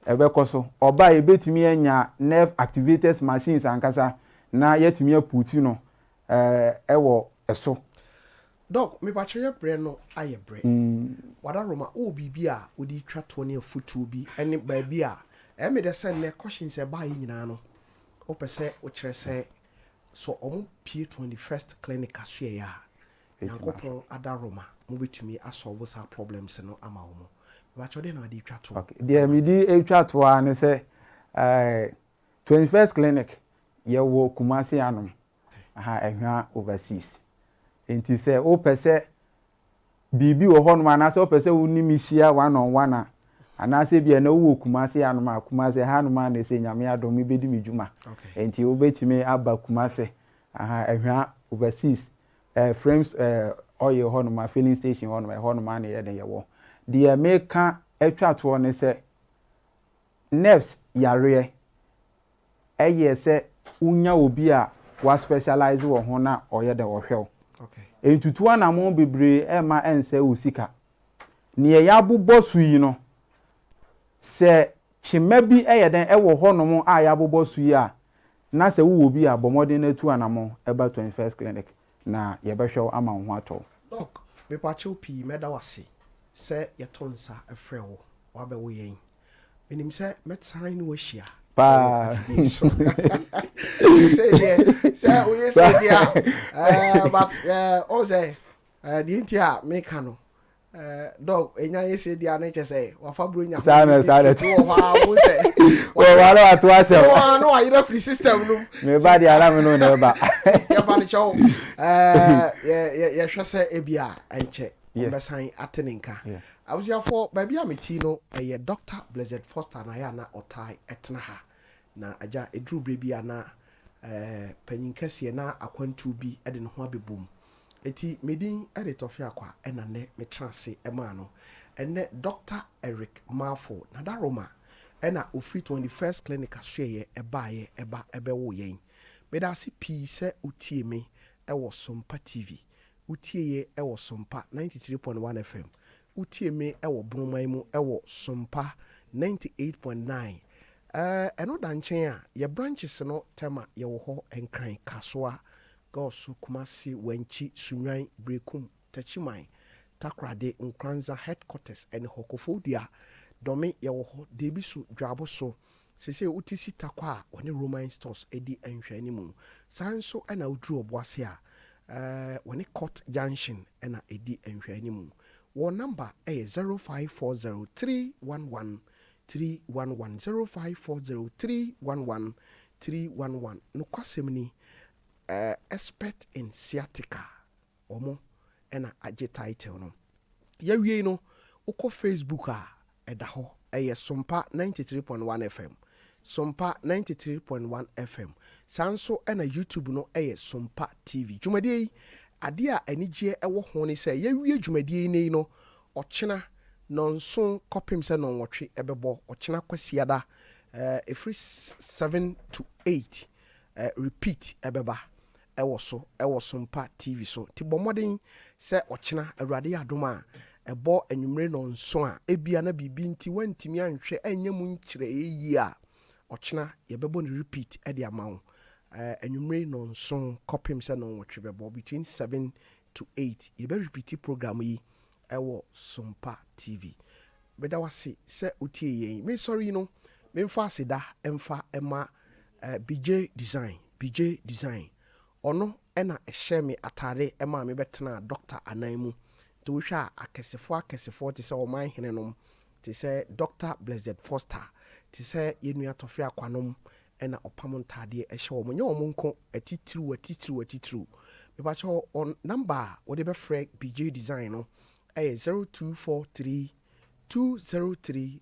ebekoso oba e betimi anya nerve activators machines ankasa na yetimi aputi no ewo eso. Doc, me pache ye bre no aye bre. Wada Roma o bibia odi twa to ne afutu bi ene ba bia e me de sen ne questions e ba yi nyina no. opese ochire so omo pie 21st clinic asue ya yankopon adaroma mo betumi asolve sa problems no ama omo ba chode na ade twato okay dia mi di etwato a ne se 21st clinic ye wo Kumasi anom aha ehwa overseas enti se opese bibi wo hono ma na se opese woni mi hia one on one ana se bia na wo Kumasi anom a Kumasi hanom a na se nyame adom mi bedi mi djuma enti wo betimi aba Kumasi aha ehwa overseas frames oil hono ma filling station hono ma na ye den ye wo de meka etwato ne se nerves yare eye se unya obi a wa specialize wo ho na oye de wo hwew okay entutu anamo bebre e ma ense osika ne ya bobɔ su yi no se chima bi eye den e wo ho no mo a ya bobɔ su yi a na se wo obi a bomodin na tu anamo e ba 21st clinic na ye behwew ama ho atɔ doc me pa chopi meda wase se yetonsa efre wo wa be wo yen enim se metsan no wahia pa say we say dia but o say the intia me kano dog enya yesi dia na che say wa fa bro nya sana wo ha wo say wo wala atu ase no ayira free system no me ba dia ala me no na ba ya ba ni chow ya hwese ebia enche obesan ateninka awusia for baby ameti no eye Dr. Blessed Foster na ya na otai etna ha na aja edru brebia na panyin kase na akwantu bi ede ne ho abebom eti medin editofia kwa ena ne metrase ema no ene Dr. Eric Mafo na daroma ena ofri 21st clinic asue ebaye ebe wo yen meda si pi se utie me ewo SOMPA TV utie ye ewo SOMPA 93.1 FM utie me ewo Bromai mu ewo SOMPA 98.9 eno da nchen a ye branches no tema ye wo ho enkran kasoa Gosu Kumasi Wenchi Sunyan Brekum Tachiman Takrade Nkranza headquarters and Hokofodia Domi Yawo Debisu Dwaboso Sese Utisi Takwa wani Roman stores edi enhwanimu Sanso ana udru obwasia wani Court Junction ana edi enhwanimu wo number 0540311311 0540311311 no kwasemni expert in sciatica omo ena age title no ya wie no uko Facebook a eda ho SOMPA 93.1 FM SOMPA 93.1 FM sanso ena YouTube no SOMPA TV dwumadie ade a anigye ewo ho ne se ya wie dwumadie nei no ochena nonson kopim se non wotwe ebebo ochena kwasiada every 7 to 8 repeat ebeba ewo SOMPA TV so ti bomodin se ochena awurade adoma ebo anwumre nonson a ebia na bibi nti wantimi anhwe anya mu nkire eyi a ochena yebebo ni repeat e de amawo anwumre nonson kopim se non wotwe bebo between 7 to 8 yebe repeat program yi ewo SOMPA TV beda wase se otie yen me sorry no me mfa asida emfa ema BJ design ono ena ehye me atare ema me betena doctor ananmu to hwa akesefo te se o man henenom te se Dr. Blessed Foster te se yenu atofia kwanom ena opam ntade ehye o monye o monko atitru me ba cho on number wo de be free BJ design no 0243 203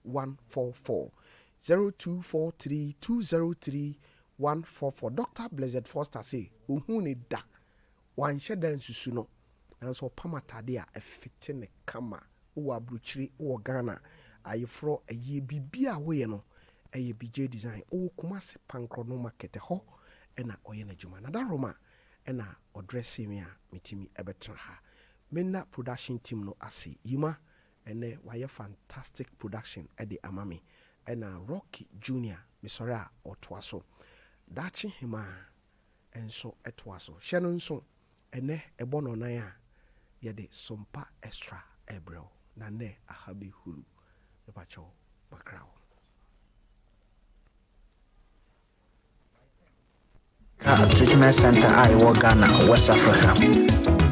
144 Dr. Blessed Foster say uhu ne da wan shedan susu no nanso pamatade a efite ne kama wo abruchiri wo Ghana ayefro aye bibia wo ye no eye BJ design wo Kumasi Pankro market ho ena oye na juma na da Roma ena odresse me a mitimi ebetra ha menna production team no ase yima ene waye fantastic production ede amame ena Rocky Junior misore a otoaso dachi hima enso etoaso hye no nso ene ebono nan a yede SOMPA extra ebro na ne ahabe huru ebacho bakrao treatment center a ɛwɔ Ghana, West Africa.